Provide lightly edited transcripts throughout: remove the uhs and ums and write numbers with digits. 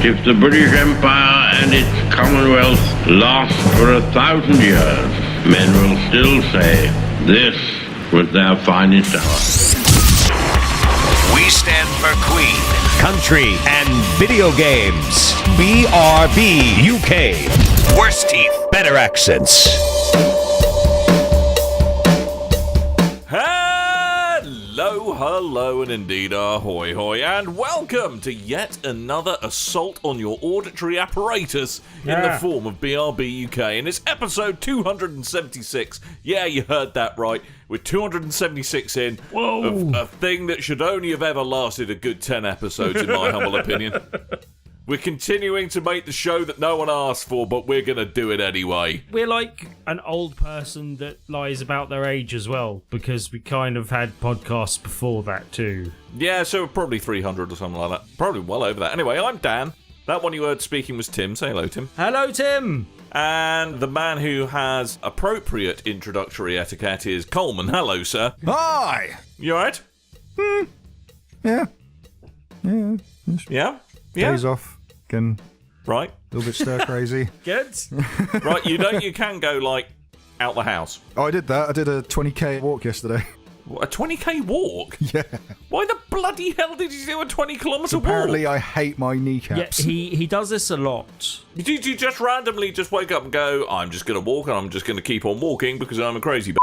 If the British Empire and its Commonwealth last for 1,000 years, men will still say this was their finest hour. We stand for Queen, country, and video games. BRB UK. Worse teeth, better accents. Hello, and indeed ahoy hoy, and welcome to yet another assault on your auditory apparatus in the form of BRB UK, and it's episode 276. Yeah, you heard that right. We're 276 in of a thing that should only have ever lasted a good 10 episodes, in my humble opinion. We're continuing to make the show that no one asked for, but we're going to do it anyway. We're like an old person that lies about their age as well, because we kind of had podcasts before that too. Yeah, so probably 300 or something like that. Probably well over that. Anyway, I'm Dan. That one you heard speaking was Tim. Say hello, Tim. Hello, Tim. And the man who has appropriate introductory etiquette is Coleman. Hello, sir. Hi! You alright? Yeah. Yeah? Days off. Again, Right. a little bit stir crazy. Good. Right, you know you can go, like, out the house. Oh, I did that. I did a 20k walk yesterday. What, a 20k walk? Yeah. Why the bloody hell did you do a 20-kilometre walk? Apparently, I hate my Yeah, kneecaps. he does this a lot. Did you just randomly just wake up and go, I'm just going to walk and I'm just going to keep on walking because I'm a crazy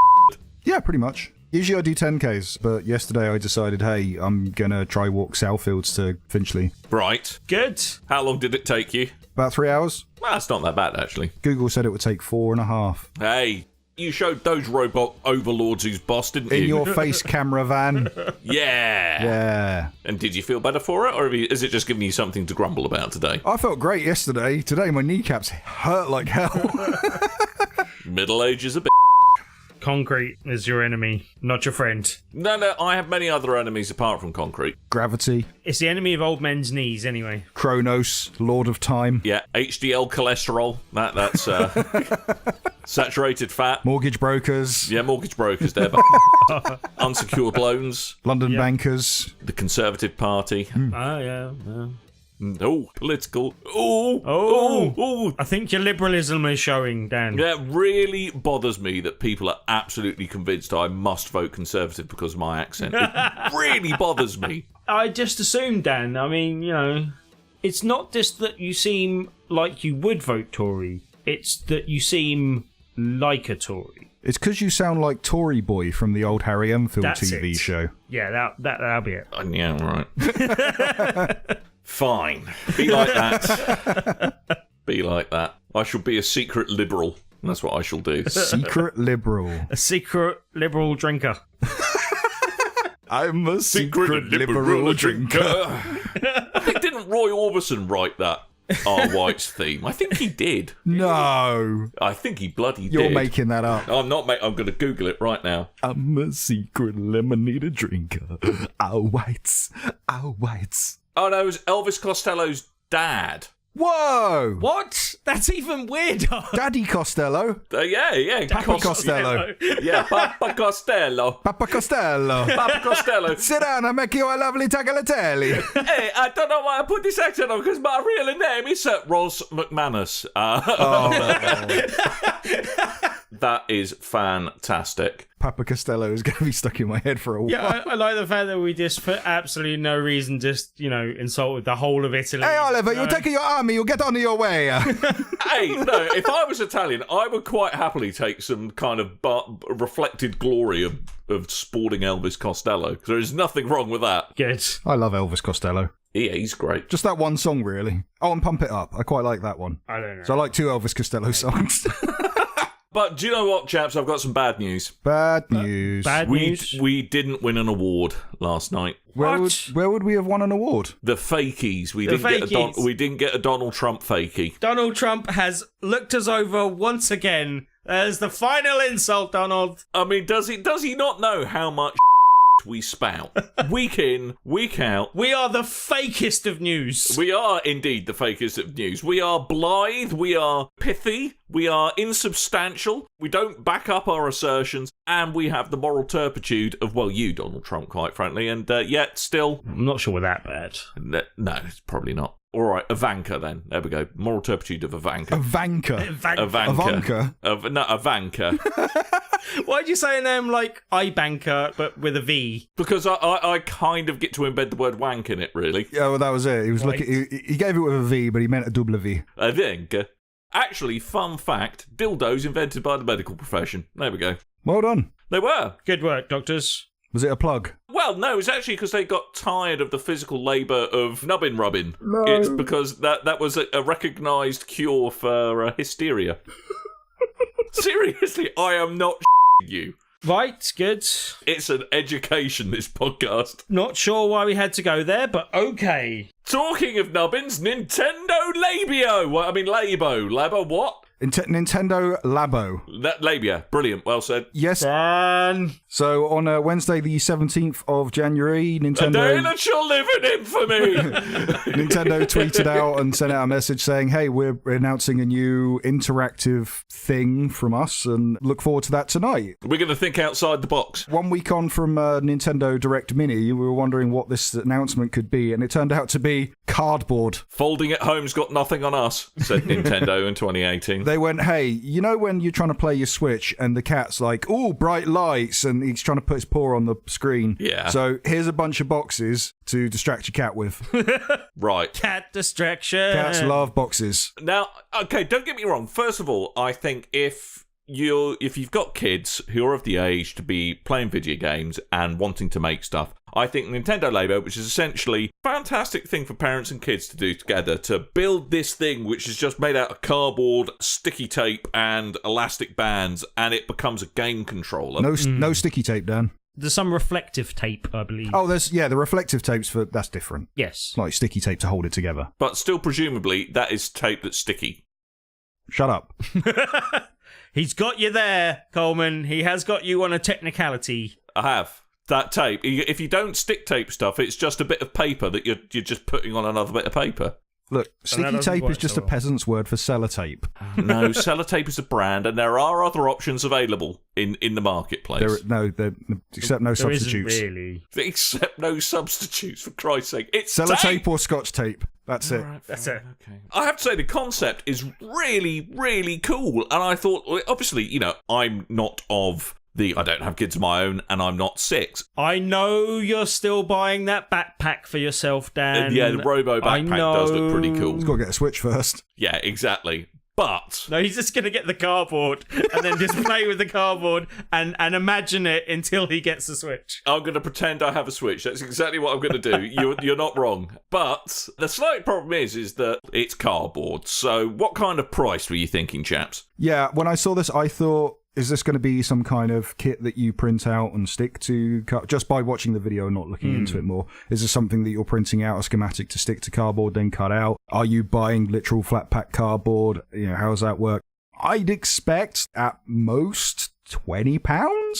Yeah, pretty much. Usually I do 10k's, but yesterday I decided, hey, I'm going to try walk Southfields to Finchley. Right. Good. How long did it take you? About 3 hours. Well, that's not that bad, actually. Google said it would take 4.5. Hey, you showed those robot overlords who's boss, didn't you? In your face camera van. Yeah. Yeah. And did you feel better for it, or is it just giving you something to grumble about today? I felt great yesterday. Today my kneecaps hurt like hell. Middle age is a bit. Concrete is your enemy, not your friend. No, I have many other enemies apart from concrete. Gravity. It's the enemy of old men's knees, anyway. Kronos. Lord of Time. Yeah, HDL cholesterol. That's saturated fat. Mortgage brokers. Yeah, mortgage brokers, there. Unsecured loans. London bankers. The Conservative Party. Oh, yeah. Oh, political. Oh. I think your liberalism is showing, Dan. Yeah, it really bothers me that people are absolutely convinced I must vote Conservative because of my accent. It really bothers me. I just assumed, Dan. I mean, you know, it's not just that you seem like you would vote Tory. It's that you seem like a Tory. It's because you sound like Tory Boy from the old Harry Enfield That's TV it. show. Yeah, that'll be it. Yeah, right. Fine. Be like that. Be like that. I shall be a secret liberal. That's what I shall do. Secret liberal. A secret liberal drinker. I'm a secret liberal drinker. I think, didn't Roy Orbison write that Our Whites theme? I think he did. No. I think he bloody did. You're making that up. I'm not, mate. I'm going to Google it right now. I'm a secret lemonade drinker. Our whites. Our whites. Oh, no, it was Elvis Costello's dad. Whoa! What? That's even weirder. Daddy Costello. Yeah. Papa Costello. Yeah, Papa Costello. Papa Costello. Papa Costello. Sit down and make you a lovely tagliatelle. Hey, I don't know why I put this accent on because my real name is Ross McManus. That is fantastic. Papa Costello is going to be stuck in my head for a while. Yeah, I like the fact that we just, for absolutely no reason, just, insulted the whole of Italy. Hey, Oliver, you take your army, you get on your way. Hey, no, if I was Italian, I would quite happily take some kind of reflected glory of sporting Elvis Costello. There is nothing wrong with that. Good. I love Elvis Costello. Yeah, he's great. Just that one song, really. Oh, and Pump It Up. I quite like that one. I don't know. So I like 2 Elvis Costello songs. But do you know what, chaps? I've got some bad news. Bad news. Bad news? We didn't win an award last night. Where would we have won an award? The fakies. We The didn't get a Donald Trump fakie. Donald Trump has looked us over once again. There's the final insult, Donald. I mean, does he not know how much we spout? Week in, week out. We are the fakest of news. We are indeed the fakest of news. We are blithe, we are pithy, we are insubstantial, we don't back up our assertions, and we have the moral turpitude of, well, you, Donald Trump, quite frankly, and yet still... I'm not sure we're that bad. No, it's probably not. All right, Ivanka then. There we go. Moral turpitude of Ivanka. Ivanka. Ivanka. Ivanka. Why'd you say a name like iBanker, but with a V? Because I kind of get to embed the word wank in it, really. Yeah, well, that was it. He was Right. looking. He gave it with a V, but he meant a double V. Ivanka. Actually, fun fact, dildos invented by the medical profession. There we go. Well done. They were. Good work, doctors. Was it a plug? Well, no, it's actually because they got tired of the physical labour of nubbin rubbing. No. It's because that was a recognised cure for hysteria. Seriously, I am not you. Right, good. It's an education, this podcast. Not sure why we had to go there, but okay. Talking of nubbins, Nintendo Labo. Labo what? Nintendo Labo. Labia. Brilliant. Well said. Yes. Dan. So on Wednesday, the 17th of January, A day Nintendo that shall live in infamy. Nintendo tweeted out and sent out a message saying, "Hey, we're announcing a new interactive thing from us, and look forward to that tonight." We're going to think outside the box. 1 week on from Nintendo Direct Mini, we were wondering what this announcement could be, and it turned out to be cardboard. Folding at home's got nothing on us, said Nintendo in 2018. They went, "Hey, you know when you're trying to play your Switch and the cat's like, ooh, bright lights, and he's trying to put his paw on the screen. Yeah. So here's a bunch of boxes to distract your cat with." Right. Cat distraction. Cats love boxes. Now, okay, don't get me wrong. First of all, I think if you've got kids who are of the age to be playing video games and wanting to make stuff, I think Nintendo Labo, which is essentially a fantastic thing for parents and kids to do together, to build this thing which is just made out of cardboard, sticky tape, and elastic bands, and it becomes a game controller. No sticky tape, Dan. There's some reflective tape, I believe. Oh, the reflective tapes that's different. Yes. It's like sticky tape to hold it together. But still, presumably, that is tape that's sticky. Shut up. He's got you there, Coleman. He has got you on a technicality. I have. That tape. If you don't stick tape stuff, it's just a bit of paper that you're just putting on another bit of paper. Look, sticky tape is just a peasant's word for sellotape. No, sellotape is a brand, and there are other options available in the marketplace. Except no substitutes. Isn't really. Except no substitutes, for Christ's sake. It's Sellotape tape! or Scotch tape. That's it. Right, That's it. Okay. I have to say, the concept is really, really cool. And I thought, obviously, I'm not of I don't have kids of my own, and I'm not 6. I know you're still buying that backpack for yourself, Dan. Yeah, the Robo backpack does look pretty cool. He's got to get a Switch first. Yeah, exactly. But No, he's just going to get the cardboard and then just play with the cardboard and imagine it until he gets the Switch. I'm going to pretend I have a Switch. That's exactly what I'm going to do. You're not wrong. But the slight problem is that it's cardboard. So what kind of price were you thinking, chaps? Yeah, when I saw this, I thought, is this going to be some kind of kit that you print out and stick to, just by watching the video and not looking into it more? Is this something that you're printing out a schematic to stick to cardboard, then cut out? Are you buying literal flat pack cardboard? How does that work? I'd expect at most £20,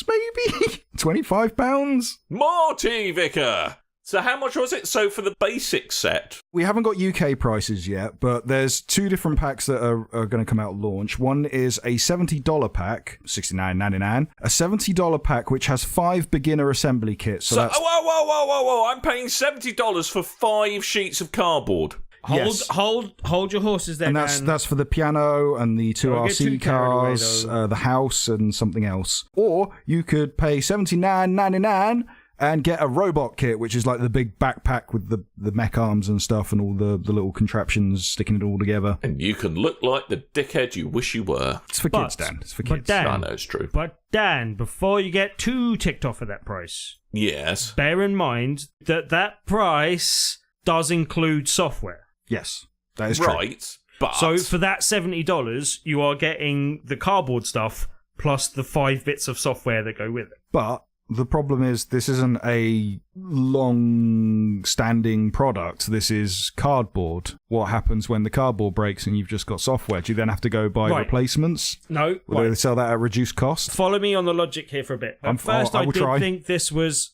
maybe? £25? Morty Vicar! So how much was it? So for the basic set? We haven't got UK prices yet, but there's 2 different packs that are going to come out at launch. One is a $70 pack, $69.99. A $70 pack which has 5 beginner assembly kits. So that's... Whoa! I'm paying $70 for 5 sheets of cardboard. Hold your horses there, and Dan. that's for the piano and the 2 Don't get too RC carried away, cars, though. the house and something else. Or you could pay $79.99 and get a robot kit, which is like the big backpack with the mech arms and stuff and all the little contraptions sticking it all together. And you can look like the dickhead you wish you were. It's for kids, Dan. It's for kids. But Dan, I know it's true. But Dan, before you get too ticked off at that price, Yes. bear in mind that price does include software. Yes, that is true. Right, but... So for that $70, you are getting the cardboard stuff plus the 5 bits of software that go with it. But the problem is this isn't a long-standing product. This is cardboard. What happens when the cardboard breaks and you've just got software? Do you then have to go buy replacements? No. Will they sell that at reduced cost? Follow me on the logic here for a bit. At first, I did think this was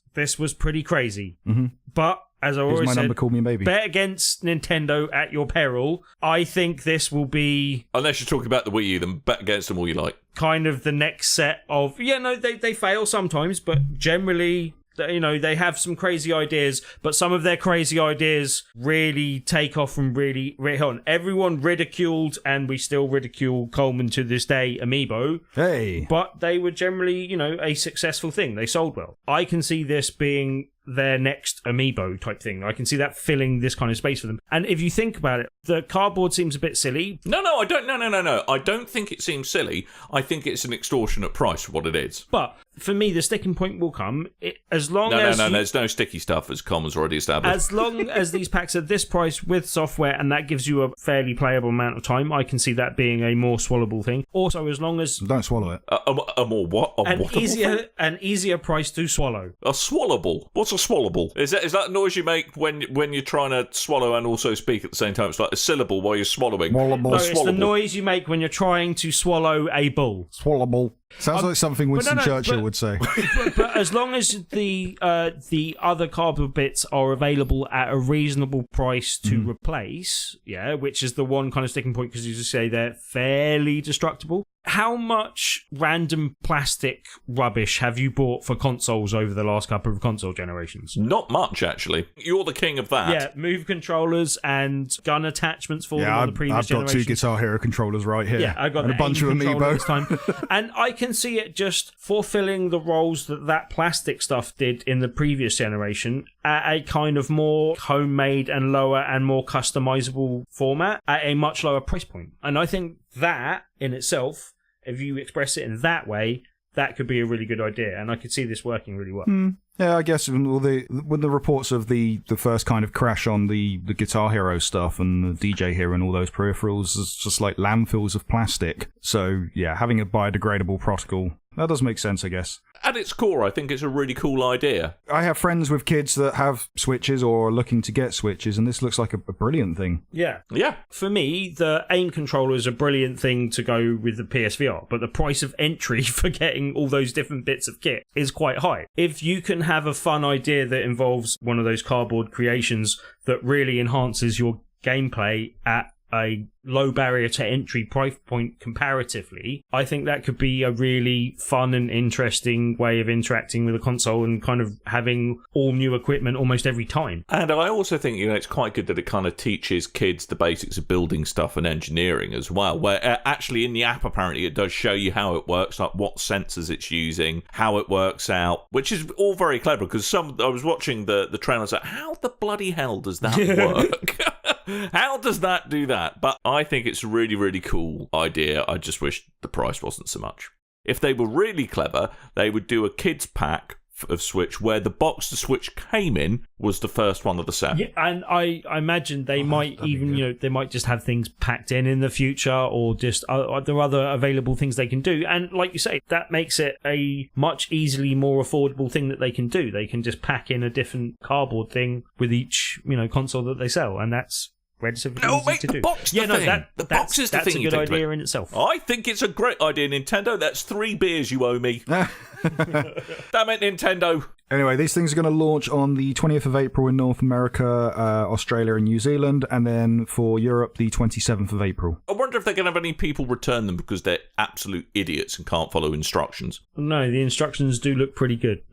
pretty crazy. Mm-hmm. But as I always my said, number, call me a baby. Bet against Nintendo at your peril. I think this will be... Unless you're talking about the Wii U, then bet against them all you like. Kind of the next set of... Yeah, no, they fail sometimes, but generally They have some crazy ideas, but some of their crazy ideas really take off from really on. Everyone ridiculed, and we still ridicule Coleman to this day, Amiibo. Hey. But they were generally, a successful thing. They sold well. I can see this being their next Amiibo type thing. I can see that filling this kind of space for them. And if you think about it, the cardboard seems a bit silly. No, I don't. No. I don't think it seems silly. I think it's an extortionate price for what it is. But for me, the sticking point will come as long as... No, there's no sticky stuff, as Coleman's already established. As long as these packs are this price with software, and that gives you a fairly playable amount of time, I can see that being a more swallowable thing. Also, as long as... Don't swallow it. A more what? An easier price to swallow. A swallowable? What's a swallowable? Is that noise you make when you're trying to swallow and also speak at the same time? It's like a syllable while you're swallowing. Swallowable. No, it's the noise you make when you're trying to swallow a bull. Swallowable. Sounds like something Winston Churchill would say. But as long as the other cardboard bits are available at a reasonable price to replace, which is the one kind of sticking point, because you just say they're fairly destructible. How much random plastic rubbish have you bought for consoles over the last couple of console generations? Not much, actually. You're the king of that. Yeah, move controllers and gun attachments for them on the previous I've got generations. 2 Guitar Hero controllers right here. Yeah, I got and a bunch of Amiibo this time. And I can see it just fulfilling the roles that plastic stuff did in the previous generation at a kind of more homemade and lower and more customizable format at a much lower price point. And I think that in itself, if you express it in that way, that could be a really good idea, and I could see this working really well. Yeah, I guess when the reports of the first kind of crash on the Guitar Hero stuff and the DJ Hero and all those peripherals is just like landfills of plastic. So yeah, having a biodegradable protocol, that does make sense, I guess. At its core, I think it's a really cool idea. I have friends with kids that have Switches or are looking to get Switches, and this looks like a brilliant thing. Yeah. Yeah. For me, the aim controller is a brilliant thing to go with the PSVR, but the price of entry for getting all those different bits of kit is quite high. If you can have a fun idea that involves one of those cardboard creations that really enhances your gameplay at a low barrier to entry price point comparatively, I think that could be a really fun and interesting way of interacting with a console and kind of having all new equipment almost every time. And I also think, it's quite good that it kind of teaches kids the basics of building stuff and engineering as well, where actually in the app apparently it does show you how it works, like what sensors it's using, how it works out, which is all very clever, because I was watching the trailer and I was like, how the bloody hell does that work? How does that do that? But I think it's a really, really cool idea. I just wish the price wasn't so much. If they were really clever, they would do a kids pack of Switch where the box the Switch came in was the first one of the set. Yeah, and I imagine they might even, they might just have things packed in the future, or just there are other available things they can do. And like you say, that makes it a much easily more affordable thing that they can do. They can just pack in a different cardboard thing with each, console that they sell, and that's relatively easy to do. The box is the thing. The box is the thing. That's a good idea in itself. I think it's a great idea, Nintendo. That's 3 beers you owe me. Damn it, Nintendo. Anyway, these things are going to launch on the 20th of April in North America, Australia and New Zealand, and then for Europe, the 27th of April. I wonder if they're going to have any people return them because they're absolute idiots and can't follow instructions. No, the instructions do look pretty good.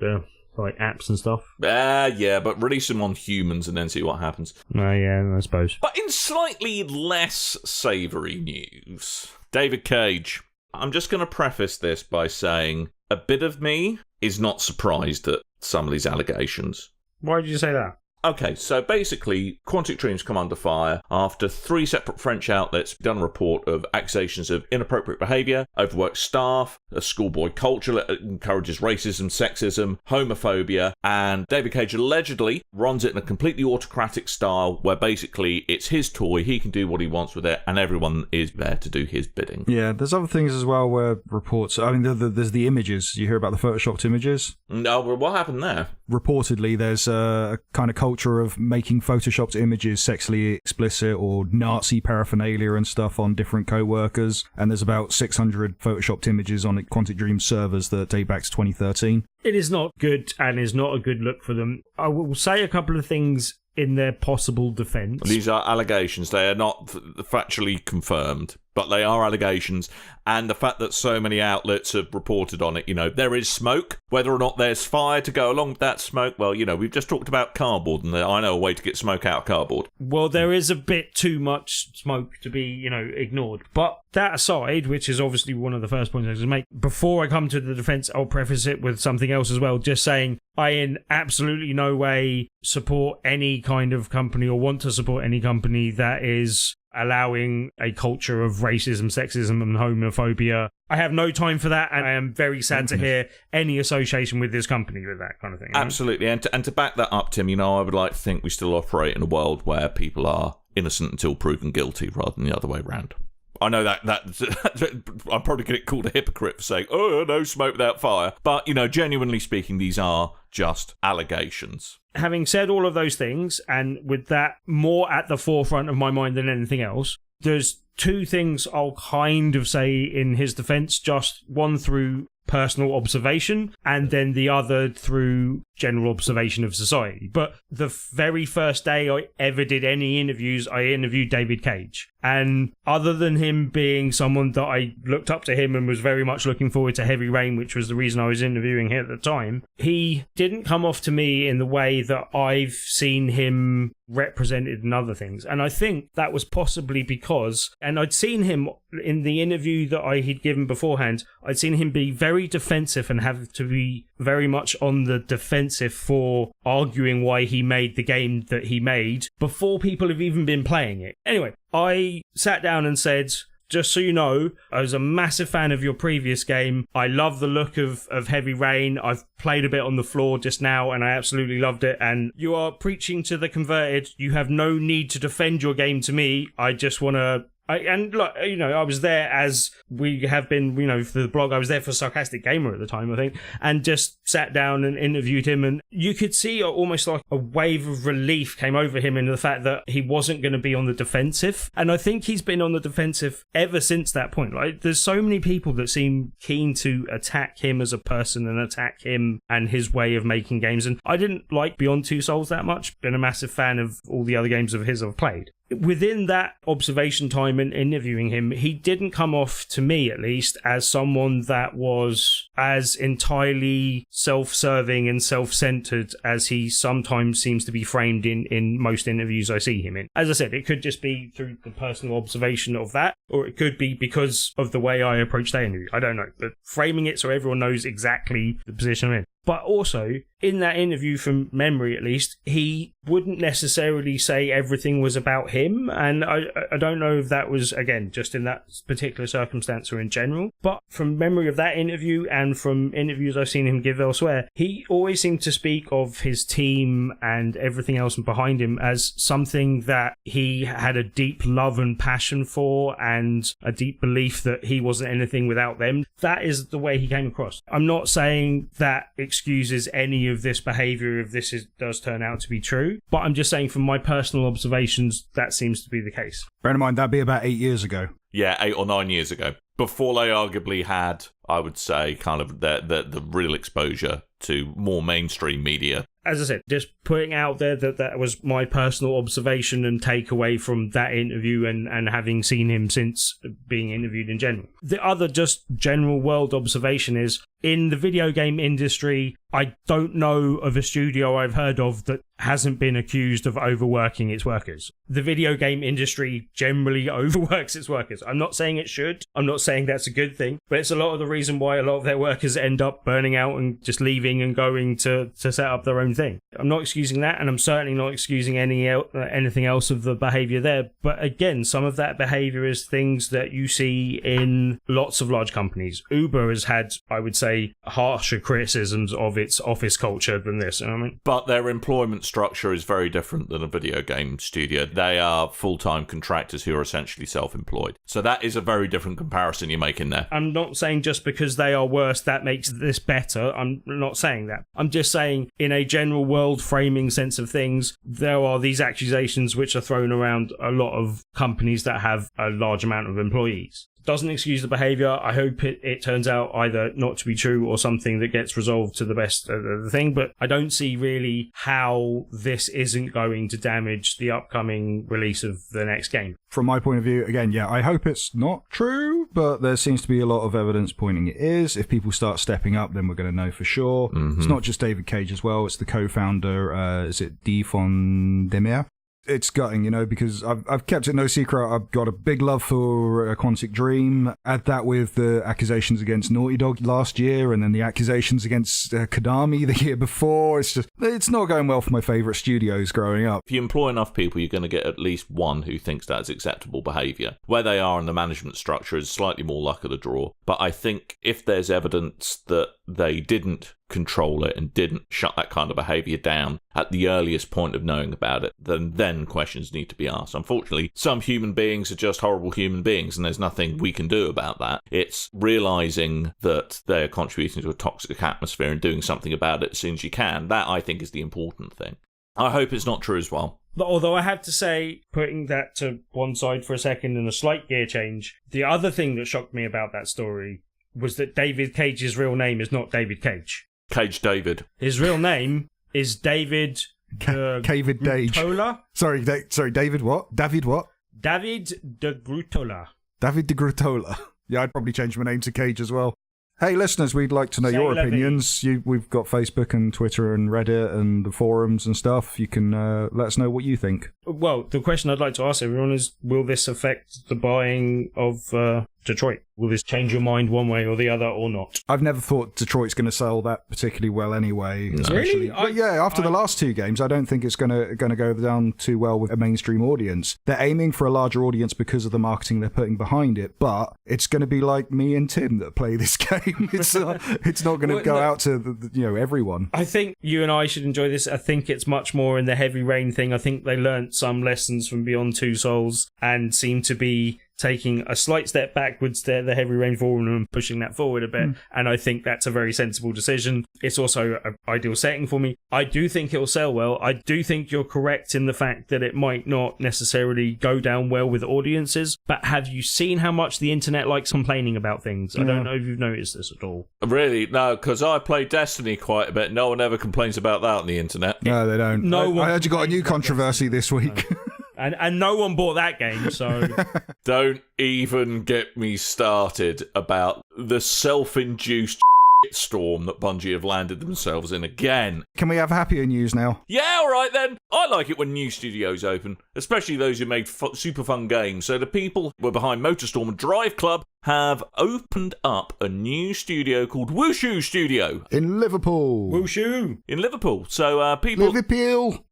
Like apps and stuff. Yeah, but release them on humans and then see what happens. Yeah, I suppose. But in slightly less savoury news, David Cage. I'm just going to preface this by saying a bit of me is not surprised at some of these allegations. Why did you say that? Okay, so basically, Quantic Dream's come under fire after 3 separate French outlets done a report of accusations of inappropriate behaviour, overworked staff, a schoolboy culture that encourages racism, sexism, homophobia, and David Cage allegedly runs it in a completely autocratic style where basically it's his toy, he can do what he wants with it, and everyone is there to do his bidding. Yeah, there's other things as well where reports... there's the images. You hear about the photoshopped images? No, well, what happened there? Reportedly, there's a kind of culture of making photoshopped images sexually explicit or Nazi paraphernalia and stuff on different co-workers, and there's about 600 photoshopped images on Quantic Dream servers that date back to 2013. It is not good, and is not a good look for them. I will say a couple of things in their possible defence. These are allegations. They are not factually confirmed, but they are allegations. And the fact that so many outlets have reported on it, there is smoke. Whether or not there's fire to go along with that smoke, well, we've just talked about cardboard, and I know a way to get smoke out of cardboard. Well, there is a bit too much smoke to be, ignored. But that aside, which is obviously one of the first points I was going to make, before I come to the defence, I'll preface it with something else as well, just saying I in absolutely no way support any kind of company or want to support any company that is allowing a culture of racism, sexism and homophobia. I have no time for that, and I am very sad to hear any association with this company with that kind of thing. Absolutely, and to back that up, Tim, I would like to think we still operate in a world where people are innocent until proven guilty rather than the other way around. I know that I'm probably going to get called a hypocrite for saying, oh, no smoke without fire. But, genuinely speaking, these are just allegations. Having said all of those things, and with that more at the forefront of my mind than anything else, there's two things I'll kind of say in his defence, just one through personal observation and then the other through general observation of society. But the very first day I ever did any interviews, I interviewed David Cage. And other than him being someone that I looked up to him and was very much looking forward to Heavy Rain, which was the reason I was interviewing him at the time, he didn't come off to me in the way that I've seen him represented in other things. And I think that was possibly because, and I'd seen him in the interview that I had given beforehand, I'd seen him be very defensive and have to be very much on the defensive for arguing why he made the game that he made before people have even been playing it. Anyway, I sat down and said, just so you know, I was a massive fan of your previous game. I love the look of Heavy Rain. I've played a bit on the floor just now and I absolutely loved it. And you are preaching to the converted. You have no need to defend your game to me. I just want to... I was there as we have been, for the blog, I was there for Sarcastic Gamer at the time, I think, and just sat down and interviewed him. And you could see almost like a wave of relief came over him in the fact that he wasn't going to be on the defensive. And I think he's been on the defensive ever since that point. Like, there's so many people that seem keen to attack him as a person and attack him and his way of making games. And I didn't like Beyond Two Souls that much. Been a massive fan of all the other games of his I've played. Within that observation time and interviewing him, he didn't come off, to me at least, as someone that was as entirely self-serving and self-centered as he sometimes seems to be framed in most interviews I see him in. As I said, it could just be through the personal observation of that, or it could be because of the way I approach the interview. I don't know, but framing it so everyone knows exactly the position I'm in. But also, in that interview, from memory at least, he wouldn't necessarily say everything was about him. And I don't know if that was, again, just in that particular circumstance or in general. But from memory of that interview and from interviews I've seen him give elsewhere, he always seemed to speak of his team and everything else behind him as something that he had a deep love and passion for and a deep belief that he wasn't anything without them. That is the way he came across. I'm not saying that excuses any of this behaviour if this does turn out to be true, but I'm just saying from my personal observations that seems to be the case. Bear in mind that'd be about 8 years ago. Yeah, 8 or 9 years ago, before they arguably had, I would say, kind of the real exposure to more mainstream media. As I said, just putting out there that was my personal observation and takeaway from that interview and having seen him since being interviewed in general. The other just general world observation is, in the video game industry, I don't know of a studio I've heard of that hasn't been accused of overworking its workers. The video game industry generally overworks its workers. I'm not saying it should. I'm not saying that's a good thing, but it's a lot of the reason why a lot of their workers end up burning out and just leaving and going to set up their own thing. I'm not excusing that, and I'm certainly not excusing anything else of the behaviour there. But again, some of that behaviour is things that you see in lots of large companies. Uber has had, I would say, harsher criticisms of its office culture than this. You know what I mean? But their employment structure is very different than a video game studio. They are full-time contractors who are essentially self-employed. So that is a very different comparison you're making there. I'm not saying just because they are worse that makes this better. I'm not saying that. I'm just saying in a general world framing sense of things, there are these accusations which are thrown around a lot of companies that have a large amount of employees. Doesn't excuse the behaviour. I hope it turns out either not to be true or something that gets resolved to the best of the thing, but I don't see really how this isn't going to damage the upcoming release of the next game. From my point of view, again, yeah, I hope it's not true, but there seems to be a lot of evidence pointing it is. If people start stepping up, then we're going to know for sure. It's not just David Cage as well, it's the co-founder, is it Defon Demir? It's gutting, you know, because I've kept it no secret. I've got a big love for Quantic Dream. Add that with the accusations against Naughty Dog last year, and then the accusations against Konami the year before. It's not going well for my favourite studios growing up. If you employ enough people, you're going to get at least one who thinks that's acceptable behaviour. Where they are in the management structure is slightly more luck of the draw. But I think if there's evidence that they didn't control it and didn't shut that kind of behaviour down at the earliest point of knowing about it, then questions need to be asked. Unfortunately, some human beings are just horrible human beings, and there's nothing we can do about that. It's realising that they're contributing to a toxic atmosphere and doing something about it as soon as you can. That, I think, is the important thing. I hope it's not true as well. Although I have to say, putting that to one side for a second and a slight gear change, the other thing that shocked me about that story was that David Cage's real name is not David Cage. Cage David. His real name is David... David Dage. Grutola? Sorry, David what? David what? David de Grutola. David de Grutola. Yeah, I'd probably change my name to Cage as well. Hey, listeners, we'd like to know your opinions. We've got Facebook and Twitter and Reddit and the forums and stuff. You can let us know what you think. Well, the question I'd like to ask everyone is, will this affect the buying of Detroit? Will this change your mind one way or the other or not? I've never thought Detroit's going to sell that particularly well anyway. No. Really? But yeah, after the last two games, I don't think it's going to go down too well with a mainstream audience. They're aiming for a larger audience because of the marketing they're putting behind it, but it's going to be like me and Tim that play this game. It's not going to go out to everyone. I think you and I should enjoy this. I think it's much more in the Heavy Rain thing. I think they learnt some lessons from Beyond Two Souls and seem to be taking a slight step backwards there, the Heavy Rain forum, and pushing that forward a bit. And I think that's a very sensible decision. It's also an ideal setting for me. I do think it'll sell well. I do think you're correct in the fact that it might not necessarily go down well with audiences. But have you seen how much the internet likes complaining about things? I don't know if you've noticed this at all. Really? No, because I play Destiny quite a bit. No one ever complains about that on the internet. No, they don't. I heard you got a new controversy this week. And no one bought that game, so... Don't even get me started about the self-induced storm that Bungie have landed themselves in again. Can we have happier news now? Yeah, all right then. I like it when new studios open, especially those who made super fun games. So the people who were behind Motorstorm and Driveclub have opened up a new studio called Wushu Studio. In Liverpool. Wushu. In Liverpool. So people...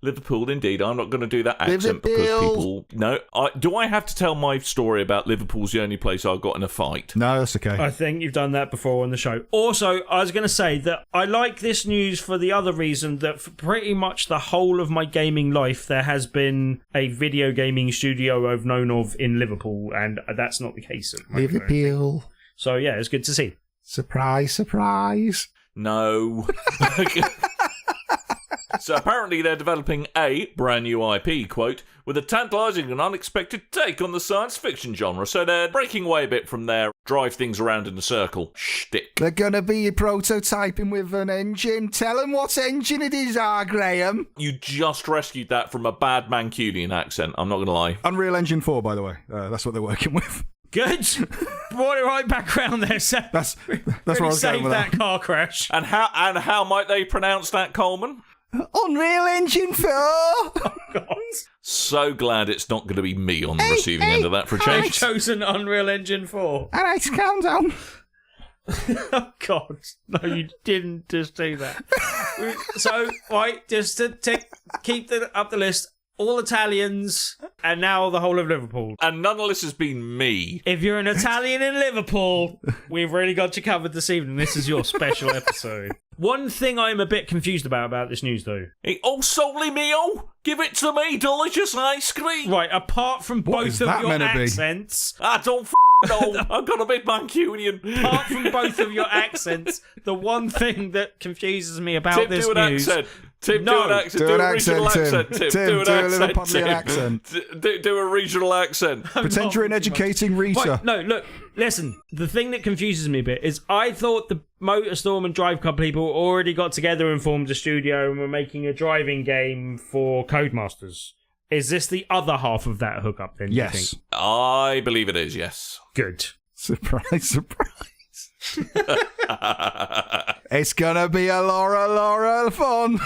Liverpool, indeed. I'm not going to do that accent because people... No. Do I have to tell my story about Liverpool's the only place I got in a fight? No, that's okay. I think you've done that before on the show. Also, I was going to say that I like this news for the other reason that for pretty much the whole of my gaming life, there has been a video gaming studio I've known of in Liverpool, and that's not the case at Liverpool. So yeah, it's good to see. Surprise, surprise. No. So apparently they're developing a brand new IP, quote, with a tantalising and unexpected take on the science fiction genre. So they're breaking away a bit from their drive things around in a circle shtick. They're going to be prototyping with an engine. Tell them what engine it is, Graham. You just rescued that from a bad Mancunian accent, I'm not going to lie. Unreal Engine 4, by the way. That's what they're working with. Good. Brought it right back around there, Seth. That's where I was going with that car crash. And how might they pronounce that, Coleman? Unreal Engine 4. Oh, God. So glad it's not going to be me on the receiving end of that for a change. I've chosen Unreal Engine 4. All right, calm down. Oh, God. No, you didn't just do that. So, right, just to keep up the list, all Italians, and now the whole of Liverpool. And none of this has been me. If you're an Italian in Liverpool, we've really got you covered this evening. This is your special episode. One thing I'm a bit confused about this news, though. Oh, soli mio! Give it to me, delicious ice cream! Right, apart from both of your accents... I don't know. I've got a bit Mancunian. Apart from both of your accents, the one thing that confuses me about this news Tim, No. do an accent. Do Do an a regional accent, accent, Tim. Tim. Tim, Do do a an little accent, Pudlian Tim. accent. Do a regional accent. Pretend you're educating Rita. Right, no, look, listen. The thing that confuses me a bit is I thought the Motorstorm and Driveclub people already got together and formed a studio and were making a driving game for Codemasters. Is this the other half of that hookup then? do you Yes. think? I believe it is, yes. Good. Surprise, surprise. It's gonna be a Laura fun.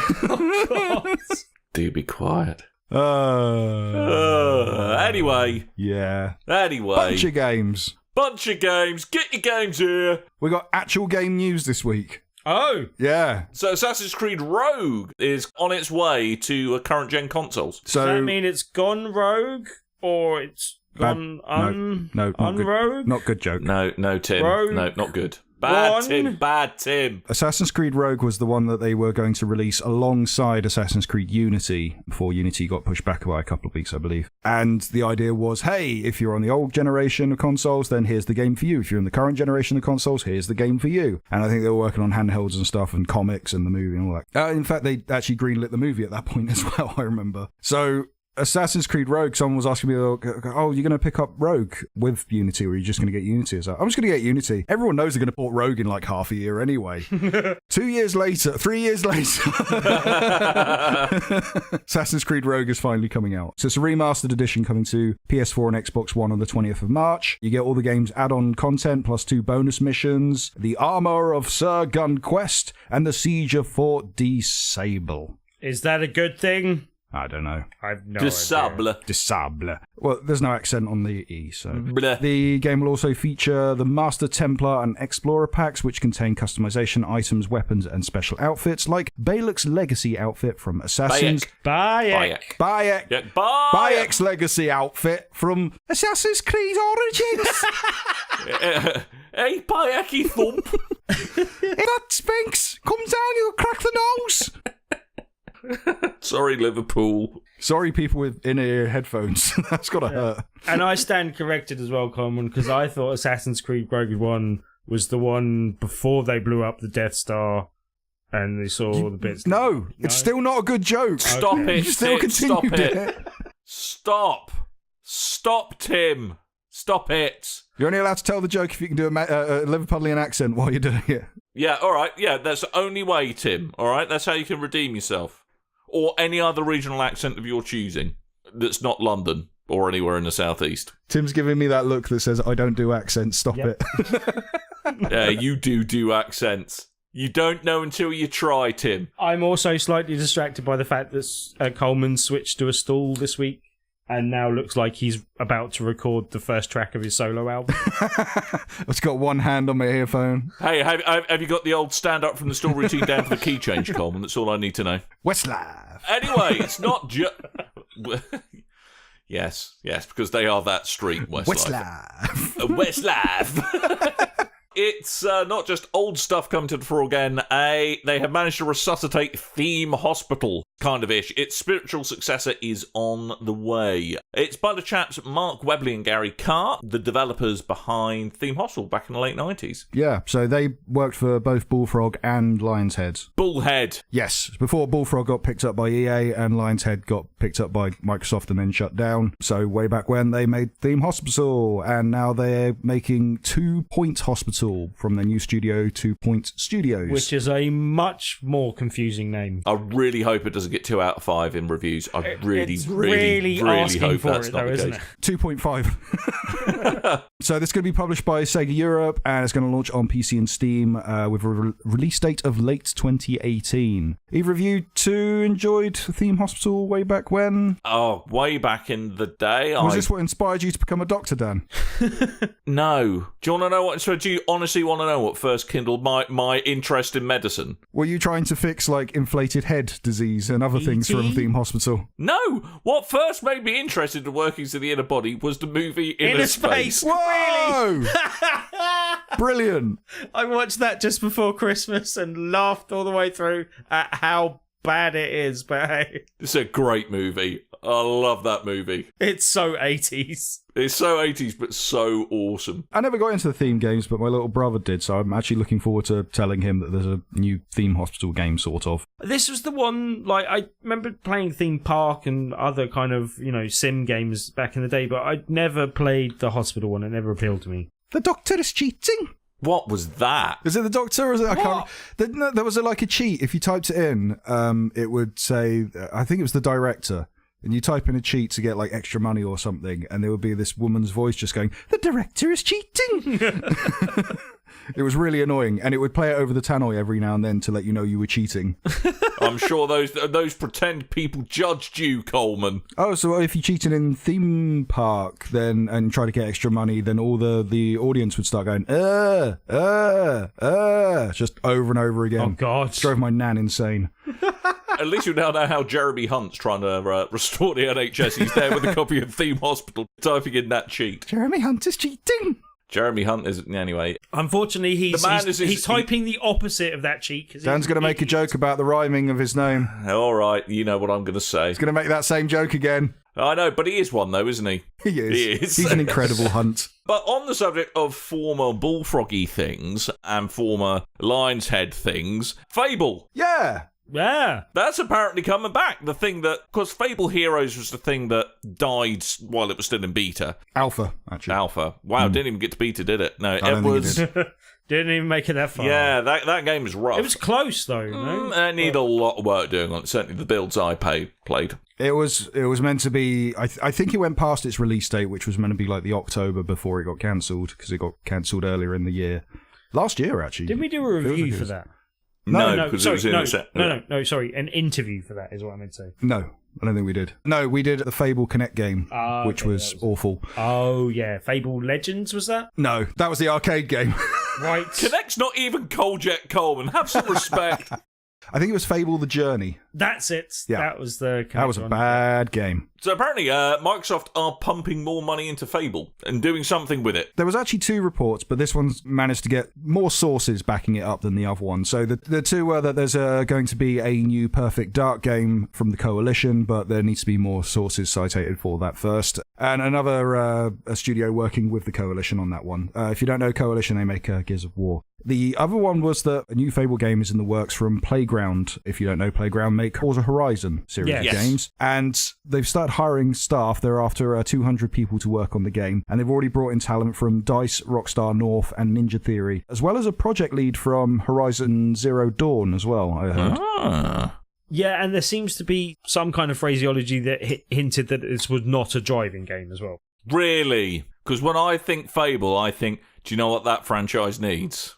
Do be quiet. Anyway. Anyway. Yeah. Bunch of games. Bunch of games. Get your games here. We got actual game news this week. Oh, Yeah. So Assassin's Creed Rogue is on its way to current gen consoles. does that So mean it's gone rogue or it's gone no, not good. unrogue? Not good joke. No, Tim. Rogue. No, not good. Bad One. Tim. Bad Tim. Assassin's Creed Rogue was the one that they were going to release alongside Assassin's Creed Unity before Unity got pushed back by a couple of weeks, I believe. And the idea was, hey, if you're on the old generation of consoles, then here's the game for you. If you're in the current generation of consoles, here's the game for you. And I think they were working on handhelds and stuff and comics and the movie and all that. In fact, they actually greenlit the movie at that point as well, I remember. So Assassin's Creed Rogue, someone was asking me, oh, you're going to pick up Rogue with Unity, or are you just going to get Unity? I was like, I'm just going to get Unity. Everyone knows they're going to port Rogue in like half a year anyway. 3 years later, Assassin's Creed Rogue is finally coming out. So it's a remastered edition coming to PS4 and Xbox One on the 20th of March. You get all the game's add-on content plus 2 bonus missions, the Armour of Sir Gunquest, and the Siege of Fort de Sable. Is that a good thing? I don't know. I've no De idea. Sable. De Sable. Well, there's no accent on the E, so. Bleh. The game will also feature the Master Templar and Explorer packs, which contain customization items, weapons, and special outfits, like Balek's Legacy outfit from Assassin's... Bayek. Bayek. Yeah, bye. Bayek's Legacy outfit from Assassin's Creed Origins. Hey, Bayeki Thump. Hey, that Sphinx. Come down, you'll crack the nose. Sorry, Liverpool. Sorry, people with in-ear headphones. That's gotta hurt. And I stand corrected as well, Coleman, because I thought Assassin's Creed Rogue One was the one before they blew up the Death Star and they saw all the bits. No, it's still not a good joke. Stop Okay. it, You still Tim. Stop continued it. Stop. Stop, Tim. Stop it. You're only allowed to tell the joke if you can do a Liverpudlian accent while you're doing it. Yeah, all right. Yeah, that's the only way, Tim. All right? That's how you can redeem yourself. Or any other regional accent of your choosing that's not London or anywhere in the southeast. Tim's giving me that look that says, I don't do accents, stop it. Yeah, you do accents. You don't know until you try, Tim. I'm also slightly distracted by the fact that Coleman switched to a stool this week and now looks like he's about to record the first track of his solo album. I've just got one hand on my earphone. Hey, have you got the old stand up from the store routine down for the key change, Coleman? That's all I need to know. Westlife. Anyway, it's not just... Yes, because they are that street, Westlife. Westlife. It's not just old stuff coming to the fore again. They have managed to resuscitate Theme Hospital, kind of ish. Its spiritual successor is on the way. It's by the chaps Mark Webley and Gary Carr, the developers behind Theme Hospital back in the late 90s. Yeah, so they worked for both Bullfrog and Lion's Head. Bullhead. Yes, before Bullfrog got picked up by EA and Lion's Head got picked up by Microsoft and then shut down. So way back when they made Theme Hospital, and now they're making 2 Point Hospital from their new studio, 2 Point Studios. Which is a much more confusing name. I really hope it doesn't get 2 out of 5 in reviews. I really asking hope for that's it, not though, the isn't case. it? 2.5. So this is going to be published by Sega Europe, and it's going to launch on PC and Steam with a release date of late 2018. Either of you two enjoyed Theme Hospital way back when? Oh, way back in the day. Was this what inspired you to become a doctor, Dan? No. Do you want to know what? So do you honestly want to know what first kindled my interest in medicine? Were you trying to fix like inflated head disease and other things from Theme Hospital? No. What first made me interested in the workings of the inner body was the movie InnerSpace. Whoa! Brilliant. I watched that just before Christmas and laughed all the way through at how bad it is, but hey. It's a great movie. I love that movie. It's so 80s. It's so 80s, but so awesome. I never got into the theme games, but my little brother did, so I'm actually looking forward to telling him that there's a new Theme Hospital game, sort of. This was the one, like, I remember playing Theme Park and other kind of, sim games back in the day, but I'd never played the hospital one. It never appealed to me. The Doctor is cheating? What was that? Is it the Doctor or is it? I can't. There was a cheat. If you typed it in, it would say, I think it was the director. And you type in a cheat to get extra money or something, and there would be this woman's voice just going, "The director is cheating." It was really annoying, and it would play it over the tannoy every now and then to let you know you were cheating. I'm sure those pretend people judged you, Coleman. Oh, so if you cheated in Theme Park and try to get extra money, then all the audience would start going, just over and over again. Oh, God. It drove my nan insane. At least you now know how Jeremy Hunt's trying to restore the NHS. He's there with a copy of Theme Hospital, typing in that cheat. Jeremy Hunt is cheating. Jeremy Hunt is anyway. Unfortunately, he's typing the opposite of that cheat. Dan's going to make a joke about the rhyming of his name. All right, you know what I'm going to say. He's going to make that same joke again. I know, but he is one though, isn't he? He is. He is. He's an incredible Hunt. But on the subject of former Bullfroggy things and former Lion's Head things, Fable. Yeah. Yeah. That's apparently coming back. The thing that... Because Fable Heroes was the thing that died while it was still in beta. Alpha, actually. Alpha. Wow, didn't even get to beta, did it? No, I don't think it did. Didn't even make it that far. Yeah, that game was rough. It was close, though. No? It needed a lot of work doing on it. Certainly the builds I played. It was meant to be... I think it went past its release date, which was meant to be the October before it got cancelled, because it got cancelled earlier in the year. Last year, actually. Didn't we do a review for that? No, because it was in sorry, an interview for that is what I meant to say. No, I don't think we did. No, we did the Fable Connect game, which was awful. Oh, yeah. Fable Legends, was that? No, that was the arcade game. Right. Connect's not even Coljet Coleman. Have some respect. I think it was Fable The Journey. That's it. Yeah. That was the That was a bad game. So apparently Microsoft are pumping more money into Fable and doing something with it. There was actually 2 reports, but this one's managed to get more sources backing it up than the other one. So the 2 were that there's going to be a new Perfect Dark game from the Coalition, but there needs to be more sources cited for that first. And another a studio working with the Coalition on that one. If you don't know Coalition, they make Gears of War. The other one was that a new Fable game is in the works from Playground. If you don't know Playground, make Forza Horizon series of games. And they've started hiring staff. They're after 200 people to work on the game. And they've already brought in talent from DICE, Rockstar North, and Ninja Theory, as well as a project lead from Horizon Zero Dawn as well, I heard. Yeah, and there seems to be some kind of phraseology that hinted that this was not a driving game as well. Really? Because when I think Fable, I think, do you know what that franchise needs?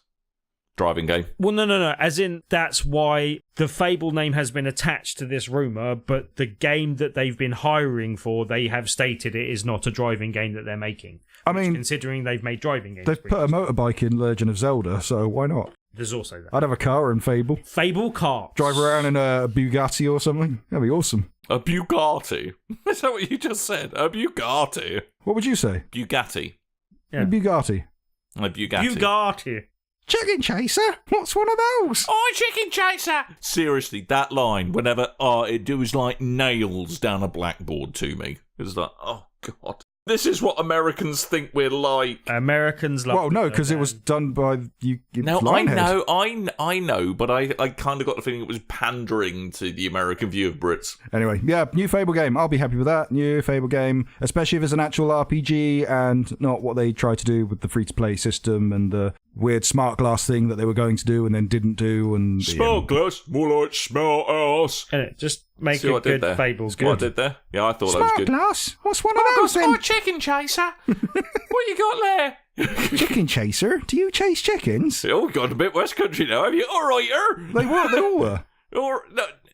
Driving game. Well, no. As in, that's why the Fable name has been attached to this rumour, but the game that they've been hiring for, they have stated it is not a driving game that they're making. I mean, considering they've made driving games. They've put a motorbike in Legend of Zelda, so why not? There's also that. I'd have a car in Fable. Fable car. Drive around in a Bugatti or something. That'd be awesome. A Bugatti? Is that what you just said? A Bugatti? What would you say? Bugatti. Yeah. A Bugatti. A Bugatti. Bugatti. Chicken chaser? What's one of those? Oh, chicken chaser! Seriously, that line, whenever it was like nails down a blackboard to me. It was like, oh, God. This is what Americans think we're like. Americans love... Well, no, because it was done by you. No, I know, but I kind of got the feeling it was pandering to the American view of Brits. Anyway, yeah, new Fable game. I'll be happy with that. New Fable game, especially if it's an actual RPG and not what they tried to do with the free-to-play system and the weird smart glass thing that they were going to do and then didn't do. And smart glass, more like smart ass. Just make it good. Fable's good. What I did there? Yeah, I thought smart that was good. Glass? What's one of those then? Oh, chicken chaser. What you got there? Chicken chaser? Do you chase chickens? Oh, we've got a bit West Country now, have you? All right, They were. They all were. Or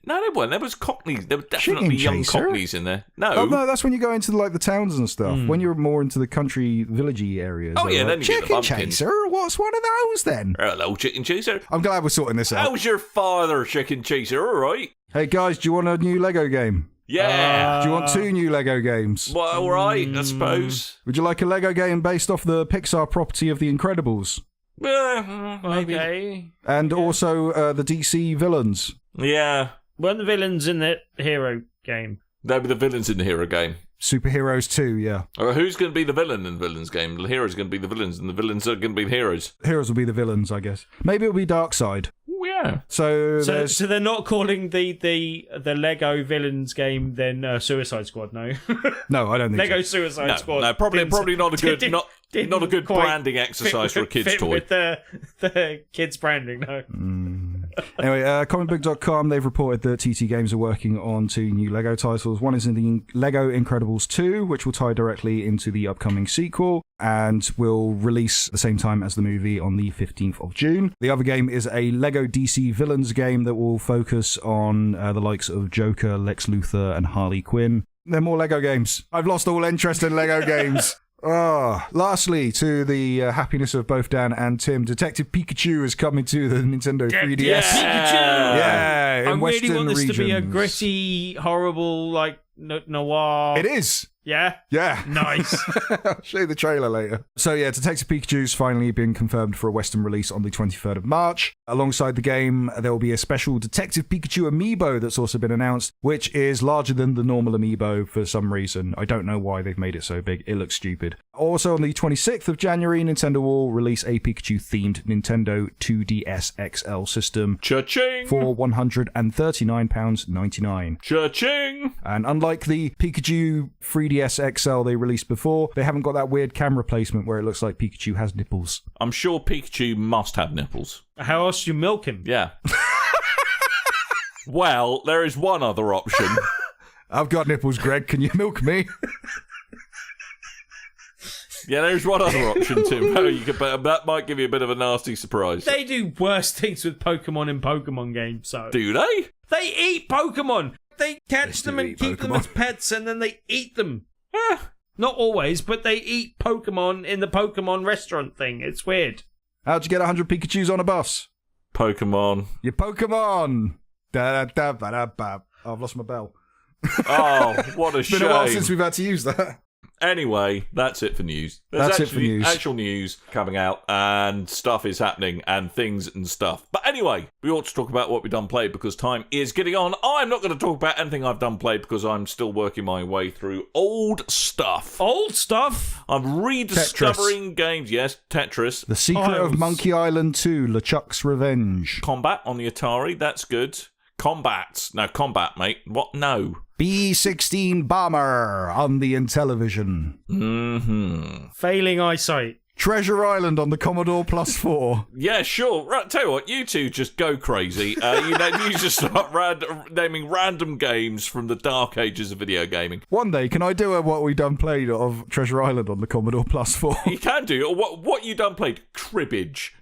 no, they weren't. There was Cockneys. There were definitely young Cockneys in there. No. Oh, no, that's when you go into the towns and stuff. When you're more into the country, villagey areas. Oh, yeah, then you get the Chicken chaser? What's one of those then? Hello, chicken chaser. I'm glad we're sorting this out. How's your father, chicken chaser? All right. Hey, guys, do you want a new Lego game? Yeah. Do you want 2 new Lego games? Well, all right, I suppose. Would you like a Lego game based off the Pixar property of The Incredibles? Maybe. Okay. And also the DC villains. Yeah. Weren't the villains in the hero game? They'll be the villains in the hero game. Superheroes 2, yeah. Or who's going to be the villain in the villains game? The heroes are going to be the villains, and the villains are going to be the heroes. Heroes will be the villains, I guess. Maybe it'll be Darkseid. Oh, yeah. So they're not calling the Lego villains game then Suicide Squad, no? No, I don't think Lego so. Suicide Squad. No, probably not a good not a good quite branding exercise for a kid's toy. With the kids branding, no. Anyway, comicbook.com, they've reported that TT Games are working on 2 new Lego titles. One is in the Lego Incredibles 2, which will tie directly into the upcoming sequel and will release at the same time as the movie on the 15th of June. The other game is a Lego DC Villains game that will focus on the likes of Joker, Lex Luthor, and Harley Quinn. They're more Lego games. I've lost all interest in Lego games. Lastly, to the happiness of both Dan and Tim, Detective Pikachu is coming to the Nintendo 3DS. Yeah, Pikachu! Yeah, I in really Western want this to be a regions. gritty, horrible, like, noir. It is. Yeah? Yeah. Nice. I'll show you the trailer later. So yeah, Detective Pikachu's finally been confirmed for a Western release on the 23rd of March. Alongside the game, there will be a special Detective Pikachu amiibo that's also been announced, which is larger than the normal amiibo for some reason. I don't know why they've made it so big. It looks stupid. Also on the 26th of January, Nintendo will release a Pikachu-themed Nintendo 2DS XL system Cha-ching! for £139.99. Cha-ching! And unlike the Pikachu 3DS XL they released before, they haven't got that weird camera placement where it looks like Pikachu has nipples. I'm sure Pikachu must have nipples. How else do you milk him? Yeah. Well, there is one other option. I've got nipples, Greg. Can you milk me? Yeah, there's one other option, Tim. That might give you a bit of a nasty surprise. They do worse things with Pokemon in Pokemon games, so... Do they? They eat Pokemon! They catch them and keep them as pets, and then they eat them. Not always, but they eat Pokemon in the Pokemon restaurant thing. It's weird. How'd you get 100 Pikachus on a bus? Pokemon. Your Pokemon! Da-da-da-ba-da-ba. Oh, I've lost my bell. Oh, what a It's shame. been a while since we've had to use that. Anyway, that's it for news. That's it for news. Actual news coming out, and stuff is happening, and things and stuff. But anyway, we ought to talk about what we've done played, because time is getting on. I'm not going to talk about anything I've done played, because I'm still working my way through old stuff. Old stuff? I'm rediscovering games. Yes, Tetris. The Secret of Monkey Island 2, LeChuck's Revenge. Combat on the Atari, that's good. Combat, mate. What? No. B-16 Bomber on the Intellivision. Mm-hmm. Failing eyesight. Treasure Island on the Commodore Plus 4. Yeah, sure. Right, tell you what, you two just go crazy. You just start naming random games from the dark ages of video gaming. One day, can I do a what we done played of Treasure Island on the Commodore Plus 4? You can do. Or what you done played? Cribbage.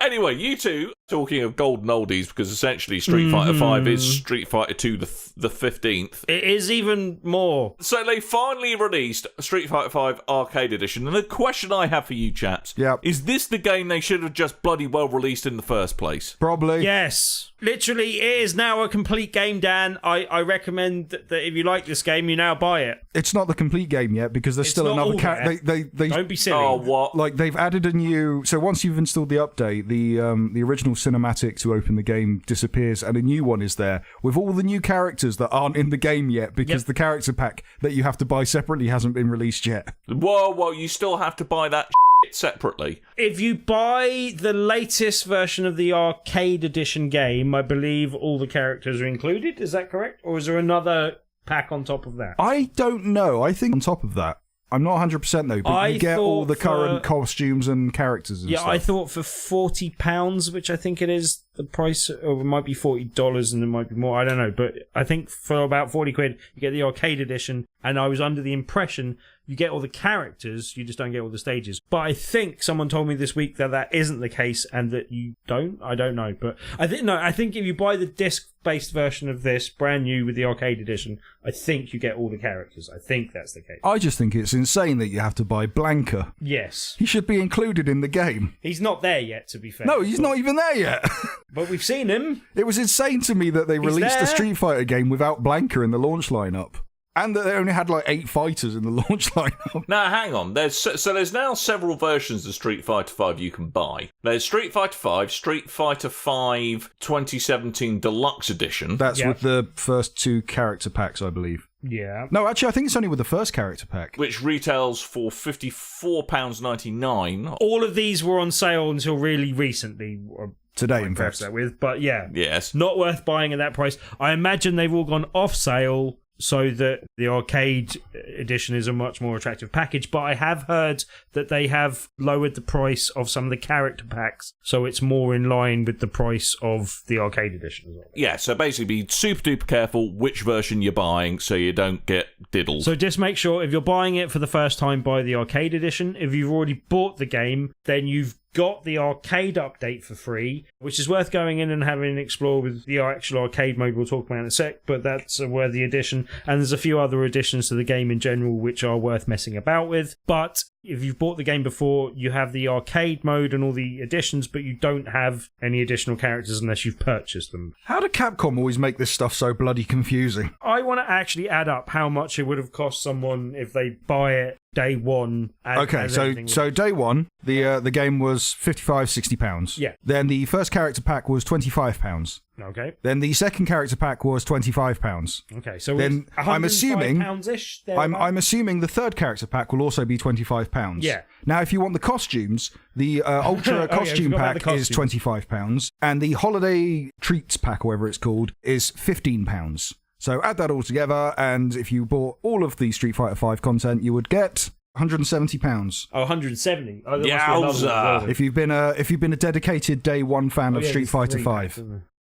Anyway, you two, talking of golden oldies, because essentially Street Fighter V is Street Fighter 2 the 15th. It is even more. So they finally released Street Fighter V Arcade Edition, and the question I have for you chaps is this the game they should have just bloody well released in the first place? Probably. Yes. Literally, it is now a complete game, Dan. I recommend that if you like this game, you now buy it. It's not the complete game yet, because there's It's still not another all character. there. Don't be silly. Oh, what? Like, they've added a new... So once you've installed the update, the original cinematic to open the game disappears, and a new one is there, with all the new characters that aren't in the game yet, because the character pack that you have to buy separately hasn't been released yet. Whoa, you still have to buy that separately. If you buy the latest version of the Arcade Edition game, I believe all the characters are included. Is that correct? Or is there another pack on top of that? I don't know. I think on top of that. I'm not 100% though, but you get all the current costumes and characters and stuff. I thought for £40, which I think it is the price, or it might be $40 and it might be more, I don't know, but I think for about 40 quid you get the Arcade Edition, and I was under the impression you get all the characters, you just don't get all the stages. But I think someone told me this week that isn't the case, and that you don't. I don't know, but I think if you buy the disc-based version of this, brand new with the Arcade Edition, I think you get all the characters. I think that's the case. I just think it's insane that you have to buy Blanca. Yes. He should be included in the game. He's not there yet, to be fair. No, he's not even there yet. But we've seen him. It was insane to me that they released a Street Fighter game without Blanca in the launch lineup. And that they only had like 8 fighters in the launch lineup. Now, hang on. There's now several versions of Street Fighter V you can buy. There's Street Fighter V, Street Fighter V 2017 Deluxe Edition. That's with the first 2 character packs, I believe. Yeah. No, actually, I think it's only with the first character pack. Which retails for £54.99. All of these were on sale until really recently. Today, in fact. But yeah. Yes. Not worth buying at that price. I imagine they've all gone off sale so that the arcade edition is a much more attractive package, but I have heard that they have lowered the price of some of the character packs, so it's more in line with the price of the arcade edition as well. Yeah, so basically be super duper careful which version you're buying so you don't get diddled. So just make sure if you're buying it for the first time, buy the arcade edition. If you've already bought the game, then you've got the arcade update for free, which is worth going in and having an explore with the actual arcade mode we'll talk about in a sec, but that's a worthy addition. And there's a few other additions to the game in general which are worth messing about with. But if you've bought the game before, you have the arcade mode and all the additions, but you don't have any additional characters unless you've purchased them. How do Capcom always make this stuff so bloody confusing? I want to actually add up how much it would have cost someone if they buy it day one. Okay, so day one, the game was £55-60. Yeah. Then the first character pack was £25. Okay. Then the second character pack was £25. Okay, so then I'm assuming £105-ish. I'm assuming the third character pack will also be £25. Yeah. Now, if you want the costumes, the Ultra costume pack is £25, and the Holiday Treats pack, or whatever it's called, is £15. So add that all together, and if you bought all of the Street Fighter V content, you would get £170. Oh, 170. Oh, Yowza. If you've been a dedicated day one fan of Street Fighter V.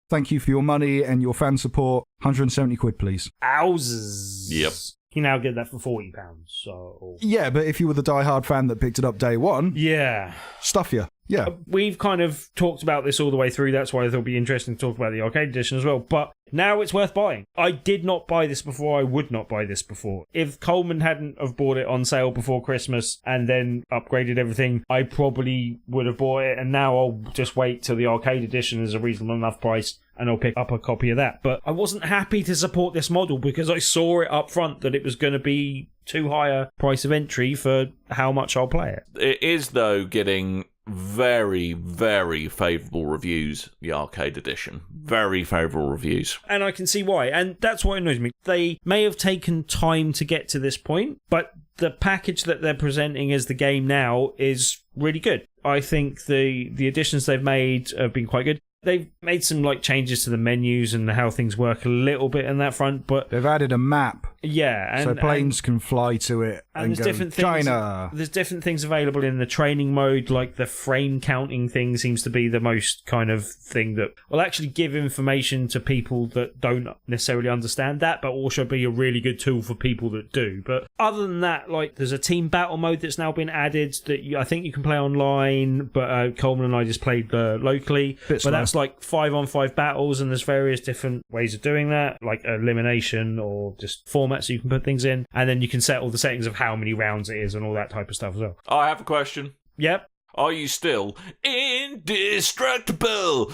Thank you for your money and your fan support. 170 quid, please. Owzers. Yep. You now get that for £40. So. Yeah, but if you were the diehard fan that picked it up day one, yeah, stuff you. Yeah. We've kind of talked about this all the way through. That's why it'll be interesting to talk about the arcade edition as well. But now it's worth buying. I did not buy this before. I would not buy this before. If Coleman hadn't have bought it on sale before Christmas and then upgraded everything, I probably would have bought it. And now I'll just wait till the arcade edition is a reasonable enough price and I'll pick up a copy of that. But I wasn't happy to support this model because I saw it up front that it was going to be too high a price of entry for how much I'll play it. It is, though, getting very, very favourable reviews, the arcade edition. Very favourable reviews. And I can see why. And that's what annoys me. They may have taken time to get to this point, but the package that they're presenting as the game now is really good. I think the additions they've made have been quite good. They've made some changes to the menus and how things work a little bit in that front, but they've added a map. Yeah, so planes can fly to it and there's go, different things, China. There's different things available in the training mode, like the frame counting thing seems to be the most kind of thing that will actually give information to people that don't necessarily understand that, but also be a really good tool for people that do. But other than that, there's a team battle mode that's now been added that I think you can play online, but Coleman and I just played locally. But that's 5-on-5 battles, and there's various different ways of doing that, like elimination or just formats you can put things in, and then you can set all the settings of how many rounds it is and all that type of stuff as well. I have a question. Yep. Are you still indestructible?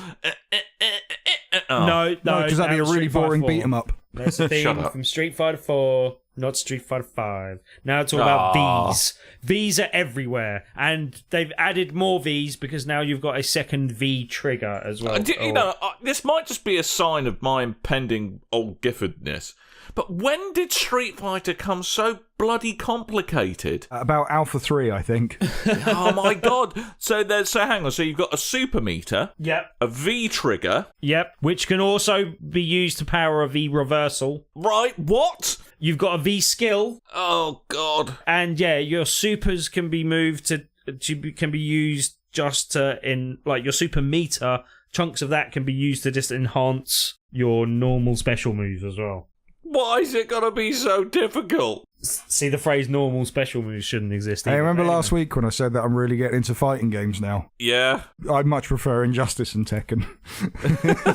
No, because that'd be a really boring beat 'em up. That's the theme from Street Fighter 4, not Street Fighter 5. Now it's all about Vs. Vs are everywhere, and they've added more Vs because now you've got a second V trigger as well. This might just be a sign of my impending old Giffordness. But when did Street Fighter come so bloody complicated? About Alpha 3, I think. Oh my god. So hang on, so you've got a super meter. Yep. A V trigger. Yep. Which can also be used to power a V reversal. Right, what? You've got a V skill. Oh god. And yeah, your supers can be moved can be used just to your super meter, chunks of that can be used to just enhance your normal special moves as well. Why is it gotta be so difficult? See, the phrase normal special moves shouldn't exist. I remember last week when I said that I'm really getting into fighting games now. Yeah. I much prefer Injustice and Tekken.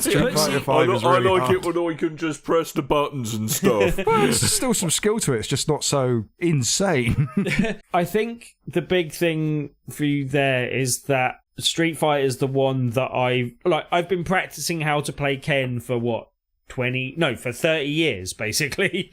Street Fighter 5 is really hard. It when I can just press the buttons and stuff. Well, there's still some skill to it. It's just not so insane. I think the big thing for you there is that Street Fighter is the one that I've been practicing how to play Ken for for 30 years, basically.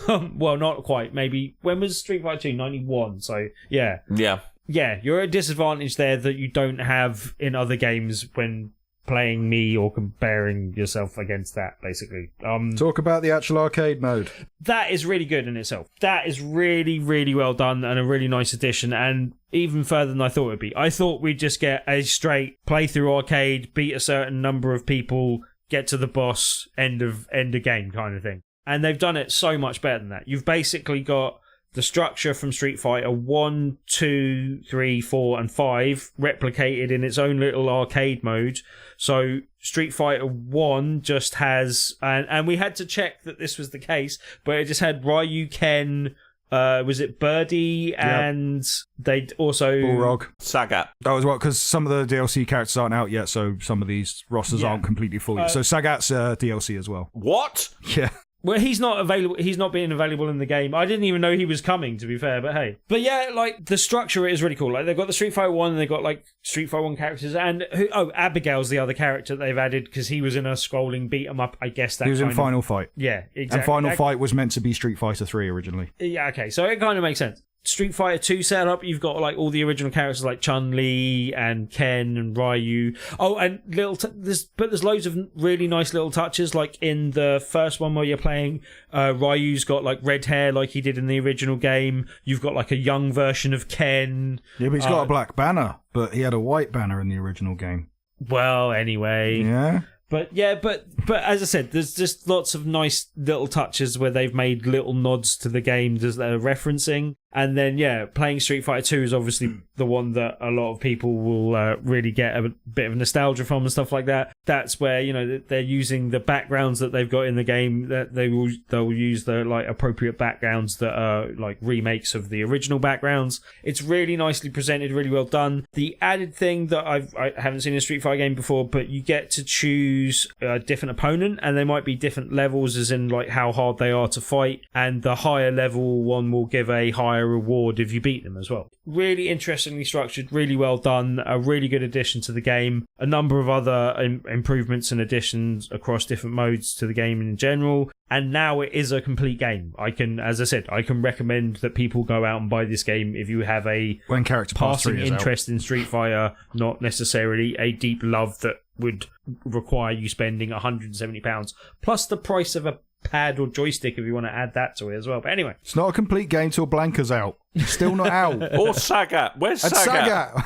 Well, not quite. Maybe, when was Street Fighter 2? 91, so yeah. Yeah. Yeah, you're at a disadvantage there that you don't have in other games when playing me or comparing yourself against that, basically. Talk about the actual arcade mode. That is really good in itself. That is really, really well done and a really nice addition, and even further than I thought it would be. I thought we'd just get a straight playthrough arcade, beat a certain number of people, get to the boss, end of game kind of thing. And they've done it so much better than that. You've basically got the structure from Street Fighter 1, 2, 3, 4, and 5 replicated in its own little arcade mode. So Street Fighter 1 just has, and we had to check that this was the case, but it just had Ryu, Ken, was it Birdie, and they'd also Balrog, Sagat. That was what, because some of the DLC characters aren't out yet, so some of these rosters aren't completely full yet. So Sagat's DLC as well. What? Yeah. Well, he's not available. He's not being available in the game. I didn't even know he was coming, to be fair, but hey. But yeah, like, the structure is really cool. Like, they've got the Street Fighter 1, and they've got, like, Street Fighter 1 characters, and Abigail's the other character they've added, because he was in a scrolling beat-em-up, I guess. He was in Final Fight. Yeah, exactly. And Final Fight was meant to be Street Fighter 3 originally. Yeah, okay, so it kind of makes sense. Street Fighter 2 setup, you've got like all the original characters like Chun-Li and Ken and Ryu. Oh, and there's loads of really nice little touches, like in the first one where you're playing, Ryu's got like red hair like he did in the original game. You've got like a young version of Ken. Yeah, but he's got a black banner, but he had a white banner in the original game. Well, anyway. Yeah. But yeah, but as I said, there's just lots of nice little touches where they've made little nods to the game that they're referencing. And then, yeah, playing Street Fighter 2 is obviously the one that a lot of people will really get a bit of nostalgia from and stuff like that. That's where, you know, they're using the backgrounds that they've got in the game. That they'll use the like appropriate backgrounds that are like remakes of the original backgrounds. It's really nicely presented, really well done. The added thing that I haven't seen in a Street Fighter game before, but you get to choose a different opponent, and they might be different levels, as in like how hard they are to fight. And the higher level one will give a higher reward if you beat them as well. Really interestingly structured, really well done, a really good addition to the game. A number of other improvements and additions across different modes to the game in general. And now it is a complete game. As I said, I can recommend that people go out and buy this game if you have a when character passing interest in Street Fighter, not necessarily a deep love that would require you spending £170 plus the price of a pad or joystick if you want to add that to it as well. But anyway, it's not a complete game till Blanca's out. It's still not out. Or Sagat. Where's Sagat?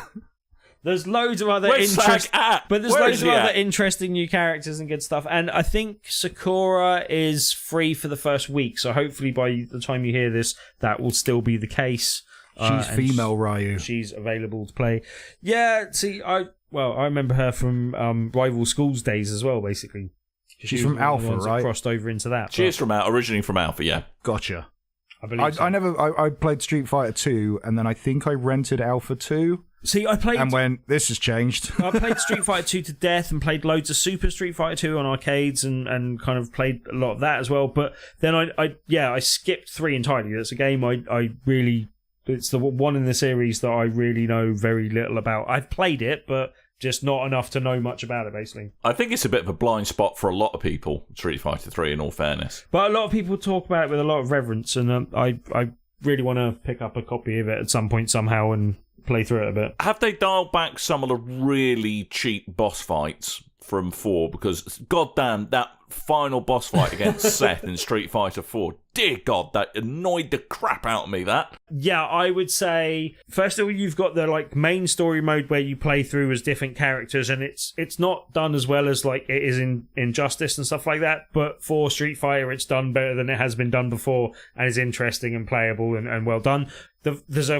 There's loads of other interesting new characters and good stuff. And I think Sakura is free for the first week, so hopefully by the time you hear this, that will still be the case. She's female Ryu. She's available to play. Yeah, see, I remember her from Rival Schools days as well, basically. She's from Alpha, right? Crossed over into that. She is originally from Alpha, yeah. Gotcha. I believe so. I played Street Fighter 2, and then I think I rented Alpha 2. See, I played... And when this has changed. I played Street Fighter 2 to death and played loads of Super Street Fighter 2 on arcades and kind of played a lot of that as well. But then I skipped 3 entirely. That's a game I really... It's the one in the series that I really know very little about. I've played it, but just not enough to know much about it, basically. I think it's a bit of a blind spot for a lot of people, Street Fighter 3, in all fairness. But a lot of people talk about it with a lot of reverence, and I really want to pick up a copy of it at some point somehow and play through it a bit. Have they dialed back some of the really cheap boss fights from 4? Because, goddamn, that final boss fight against Seth in Street Fighter 4, dear God, that annoyed the crap out of me, that. Yeah, I would say, first of all, you've got the like main story mode where you play through as different characters, and it's not done as well as like it is in Injustice and stuff like that, but for Street Fighter, it's done better than it has been done before, and is interesting and playable and well done. There's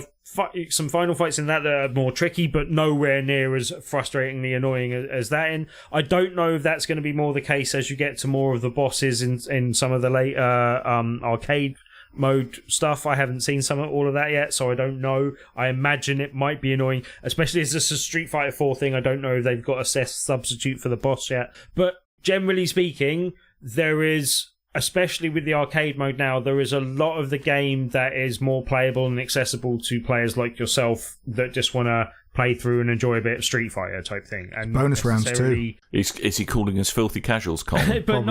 some final fights in that are more tricky, but nowhere near as frustratingly annoying as that in. I don't know if that's going to be more the case as you get to more of the bosses in some of the later arcade mode stuff. I haven't seen all of that yet, so I don't know. I imagine it might be annoying, especially as this is a Street Fighter 4 thing. I don't know if they've got a substitute for the boss yet. But generally speaking, there is... Especially with the arcade mode now, there is a lot of the game that is more playable and accessible to players like yourself that just want to play through and enjoy a bit of Street Fighter type thing. And bonus rounds too. Is he calling us filthy casuals, Colin? but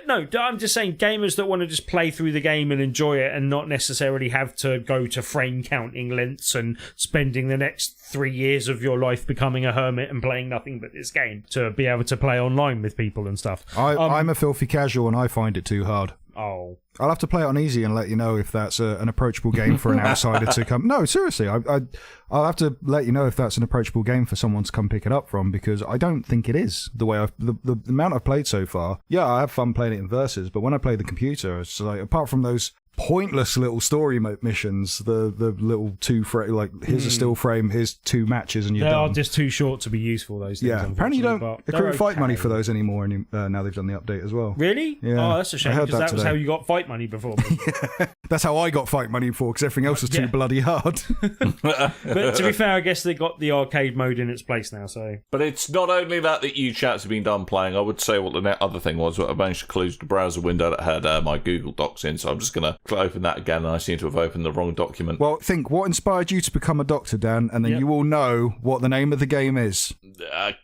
no, I'm just saying gamers that want to just play through the game and enjoy it and not necessarily have to go to frame counting lengths and spending the next 3 years of your life becoming a hermit and playing nothing but this game to be able to play online with people and stuff. I'm a filthy casual and I find it too hard. Oh. I'll have to play it on easy and let you know if that's an approachable game for an outsider to come. No, seriously, I'll have to let you know if that's an approachable game for someone to come pick it up from, because I don't think it is. The way the amount I've played so far, yeah, I have fun playing it in versus, but when I play the computer, it's like, apart from those pointless little story missions, the little here's a still frame, here's 2 matches, and you're done. They are just too short to be useful, those things. Yeah, apparently you don't accrue fight money for those anymore. Now they've done the update as well. Really? Yeah. Oh, that's a shame, because that was how you got fight money before. Yeah, that's how I got fight money before, because everything else was too bloody hard. But to be fair, I guess they got the arcade mode in its place now. So, but it's not only that you chats have been done playing. I would say what the other thing was. I managed to close the browser window that had my Google Docs in, so I'm just going to open that again, and I seem to have opened the wrong document. Well, think, what inspired you to become a doctor, Dan? And then you will know what the name of the game is.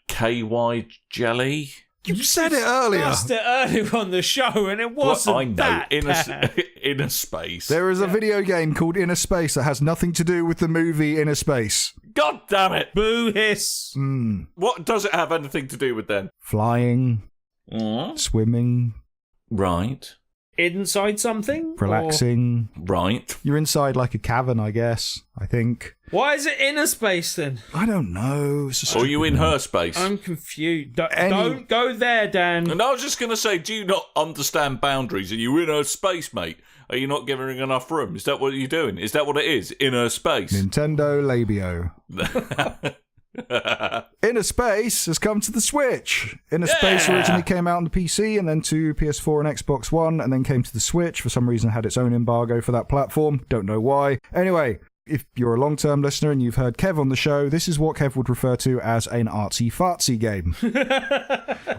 KY Jelly? You said it earlier. You asked it earlier on the show, and it wasn't I know. that. InnerSpace. There is a video game called InnerSpace that has nothing to do with the movie InnerSpace. God damn it! Boo hiss. What does it have anything to do with then? Flying. Swimming. Right. Inside something? Relaxing. Right. You're inside like a cavern, I guess. I think. Why is it InnerSpace then? I don't know. Or are you in her space? I'm confused. Don't go there, Dan. And I was just going to say, do you not understand boundaries? Are you in her space, mate? Are you not giving her enough room? Is that what you're doing? Is that what it is? In her space? Nintendo Labio. InnerSpace has come to the Switch. InnerSpace originally came out on the PC and then to PS4 and Xbox One, and then came to the Switch. For some reason it had its own embargo for that platform. Don't know why. Anyway, if you're a long-term listener and you've heard Kev on the show, this is what Kev would refer to as an artsy-fartsy game.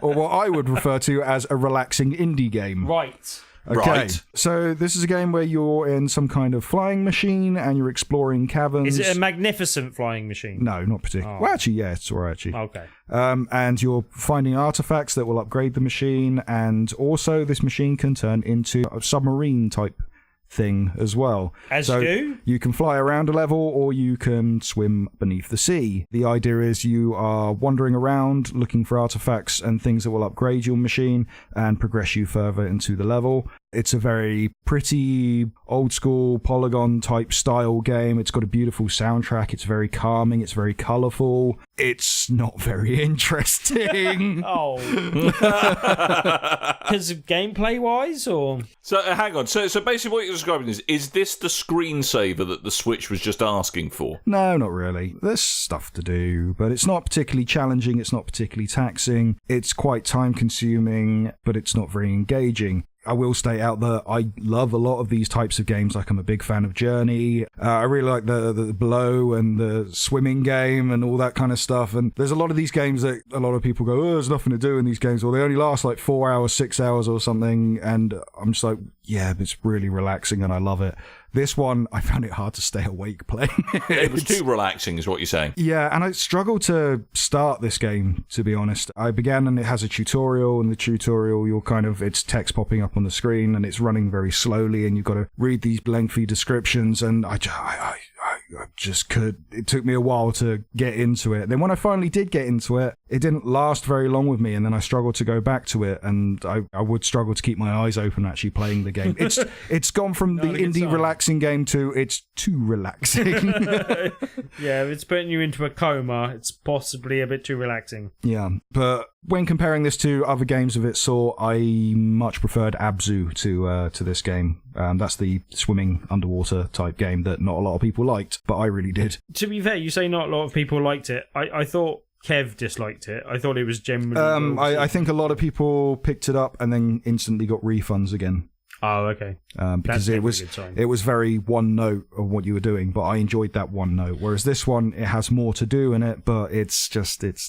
Or what I would refer to as a relaxing indie game. Right. Okay, right. So this is a game where you're in some kind of flying machine and you're exploring caverns. Is it a magnificent flying machine? No, not particularly. Oh. Well, actually, yeah, it's all right, actually. Okay. And you're finding artifacts that will upgrade the machine, and also this machine can turn into a submarine type thing as well. As you do? You can fly around a level or you can swim beneath the sea. The idea is you are wandering around looking for artifacts and things that will upgrade your machine and progress you further into the level. It's a very pretty, old-school, polygon-type style game. It's got a beautiful soundtrack. It's very calming. It's very colourful. It's not very interesting. Oh. Because of gameplay-wise, or...? So, hang on. So basically what you're describing is this the screensaver that the Switch was just asking for? No, not really. There's stuff to do, but it's not particularly challenging. It's not particularly taxing. It's quite time-consuming, but it's not very engaging. I will state out that I love a lot of these types of games. Like, I'm a big fan of Journey. I really like the Blow and the swimming game and all that kind of stuff. And there's a lot of these games that a lot of people go, oh, there's nothing to do in these games, or they only last like 4 hours, 6 hours or something. And I'm just like, yeah, it's really relaxing and I love it. This one, I found it hard to stay awake playing it. It was too relaxing, is what you're saying. Yeah, and I struggled to start this game, to be honest. I began and it has a tutorial, and the tutorial, it's text popping up on the screen, and it's running very slowly, and you've got to read these lengthy descriptions, and I just could. It took me a while to get into it. Then when I finally did get into it, it didn't last very long with me, and then I struggled to go back to it, and I would struggle to keep my eyes open actually playing the game. It's gone from the indie relaxing game to it's too relaxing. Yeah, if it's putting you into a coma, it's possibly a bit too relaxing. Yeah, but when comparing this to other games of its sort, I much preferred Abzu to this game. That's the swimming underwater type game that not a lot of people liked, but I really did. To be fair, you say not a lot of people liked it. I thought Kev disliked it. I thought it was generally... I think a lot of people picked it up and then instantly got refunds again. Oh, okay. Because it was very one note of what you were doing, but I enjoyed that one note. Whereas this one, it has more to do in it, but it's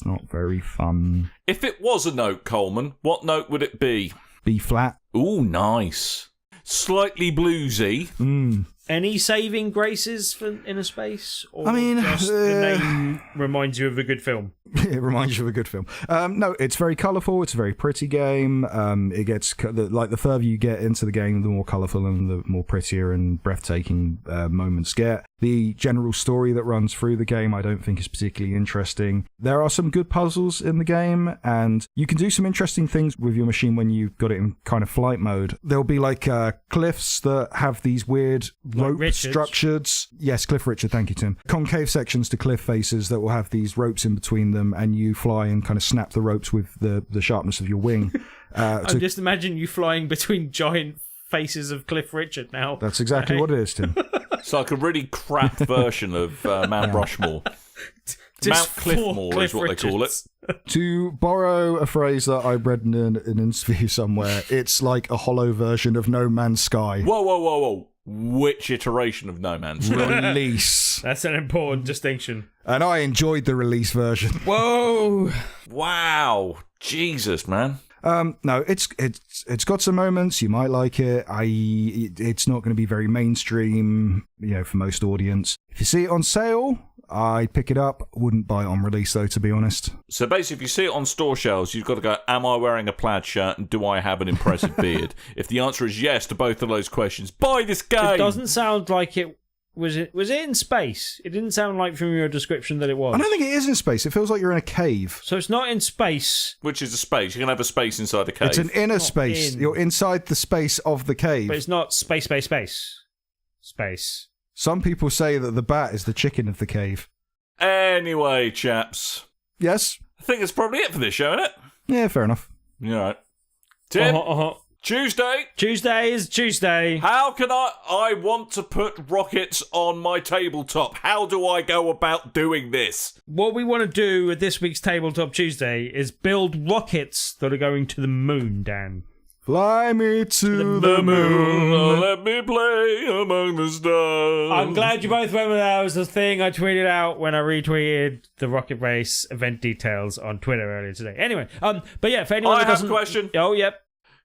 not very fun. If it was a note, Coleman, what note would it be? B flat. Ooh, nice. Slightly bluesy. Any saving graces for InnerSpace? Or I mean, just the name reminds you of a good film? It reminds you of a good film. No, it's very colourful. It's a very pretty game. It gets the further you get into the game, the more colourful and the more prettier and breathtaking moments get. The general story that runs through the game, I don't think is particularly interesting. There are some good puzzles in the game, and you can do some interesting things with your machine when you've got it in kind of flight mode. There'll be like cliffs that have these weird rope structures. Yes, Cliff Richard, thank you, Tim. Concave sections to cliff faces that will have these ropes in between them, and you fly and kind of snap the ropes with the sharpness of your wing. I'm just imagining you flying between giant faces of Cliff Richard now. That's exactly what it is, Tim. It's like a really crap version of Mount Rushmore. Mount Cliffmore is what they call it. To borrow a phrase that I read in an interview somewhere, it's like a hollow version of No Man's Sky. Whoa. Which iteration of No Man's Sky? Release. That's an important distinction. And I enjoyed the release version. Whoa! Wow. Jesus, man. No, it's got some moments. You might like it. It's not going to be very mainstream, for most audience. If you see it on sale, I'd pick it up. Wouldn't buy it on release, though, to be honest. So basically, if you see it on store shelves, you've got to go, am I wearing a plaid shirt and do I have an impressive beard? If the answer is yes to both of those questions, buy this game! It doesn't sound like it... Was it in space? It didn't sound like from your description that it was. I don't think it is in space. It feels like you're in a cave. So it's not in space. Which is a space. You can have a space inside a cave. It's an inner space. You're inside the space of the cave. But it's not space. Space. Some people say that the bat is the chicken of the cave. Anyway, chaps. Yes? I think that's probably it for this show, isn't it? Yeah, fair enough. All right. Tim? Tuesday is Tuesday. How can I want to put rockets on my tabletop? How do I go about doing this? What we want to do with this week's Tabletop Tuesday is build rockets that are going to the moon, Dan. Fly me to the moon. Let me play among the stars. I'm glad you both went with that. It was the thing I tweeted out when I retweeted the Rocket Race event details on Twitter earlier today. Anyway, but yeah, for anyone that doesn't... I have a question. Oh, yep.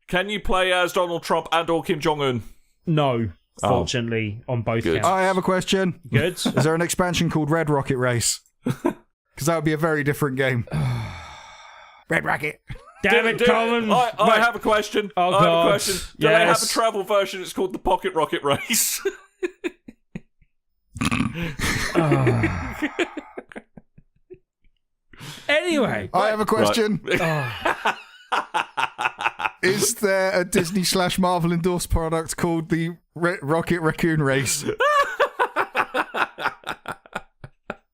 Can you play as Donald Trump and or Kim Jong-un? No, fortunately, on both counts. I have a question. Good. Is there an expansion called Red Rocket Race? Because that would be a very different game. Red Rocket. Damn it, Coleman. I have a question. Oh, I have God. a question. Do they have a travel version? It's called the Pocket Rocket Race. Anyway. I have a question. Right. Is there a Disney/Marvel endorsed product called the Rocket Raccoon Race?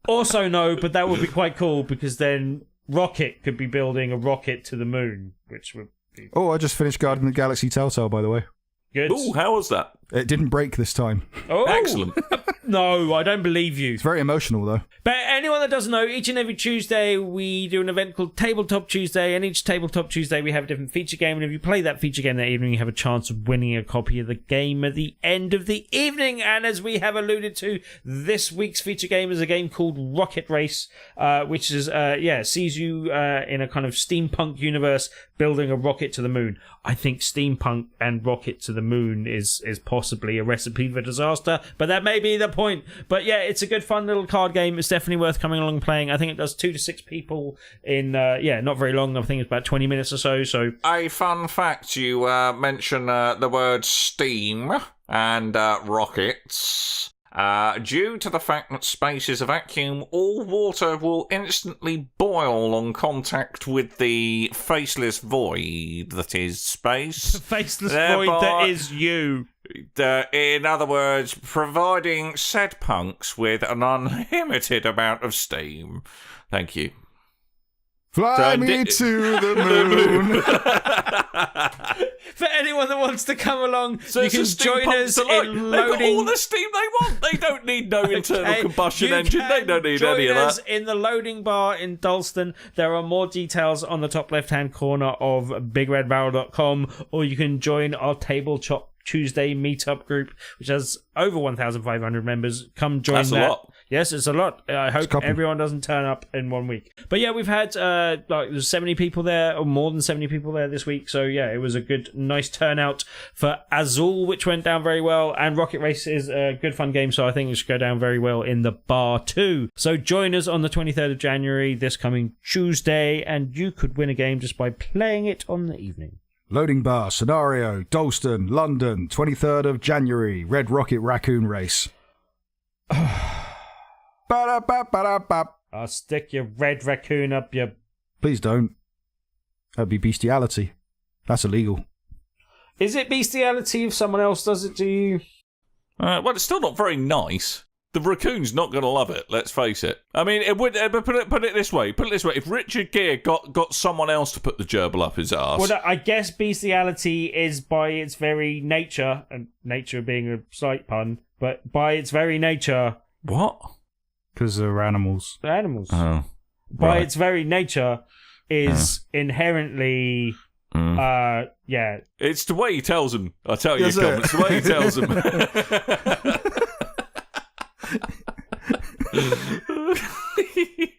Also no, but that would be quite cool because then Rocket could be building a rocket to the moon, which would be... Oh, I just finished Guardian of the Galaxy Telltale, by the way. Good. Ooh, how was that? It didn't break this time. Oh. Excellent. No, I don't believe you. It's very emotional, though. But anyone that doesn't know, each and every Tuesday we do an event called Tabletop Tuesday, and each Tabletop Tuesday we have a different feature game, and if you play that feature game that evening, you have a chance of winning a copy of the game at the end of the evening. And as we have alluded to, this week's feature game is a game called Rocket Race, which is sees you in a kind of steampunk universe building a rocket to the moon. I think steampunk and rocket to the moon is possibly a recipe for disaster, but that may be the point. But yeah, it's a good fun little card game. It's definitely worth coming along and playing. I think it does 2 to 6 people in not very long. I think it's about 20 minutes or so. A fun fact, you mention the word steam and rockets. Due to the fact that space is a vacuum, all water will instantly boil on contact with the faceless void that is space. Faceless void that is you. In other words, providing said punks with an unlimited amount of steam. Thank you. Fly me to the moon. For anyone that wants to come along, so you can join us in loading. They've got all the steam they want. They don't need no internal combustion engine. They don't need any of that. Join us in the loading bar in Dalston. There are more details on the top left-hand corner of BigRedBarel.com, or you can join our Tabletop Tuesday meetup group, which has over 1,500 members. Come join That's that. A lot. Yes, it's a lot. I hope everyone doesn't turn up in 1 week. But yeah, we've had there's 70 people there, or more than 70 people there this week. So yeah, it was a good, nice turnout for Azul, which went down very well. And Rocket Race is a good, fun game, so I think it should go down very well in the bar too. So join us on the 23rd of January, this coming Tuesday, and you could win a game just by playing it on the evening. Loading bar, scenario, Dalston, London, 23rd of January, Red Rocket Raccoon Race. I'll stick your red raccoon up your... Please don't. That'd be bestiality. That's illegal. Is it bestiality if someone else does it to you? Well, it's still not very nice. The raccoon's not going to love it, let's face it. I mean, it would. Put it this way. If Richard Gere got someone else to put the gerbil up his arse... Well, I guess bestiality is by its very nature, and nature being a slight pun, but by its very nature... What? Because they're animals. They're animals. Oh. By its very nature is inherently... yeah. It's the way he tells them. I tell you, Tom, it's the way he tells them.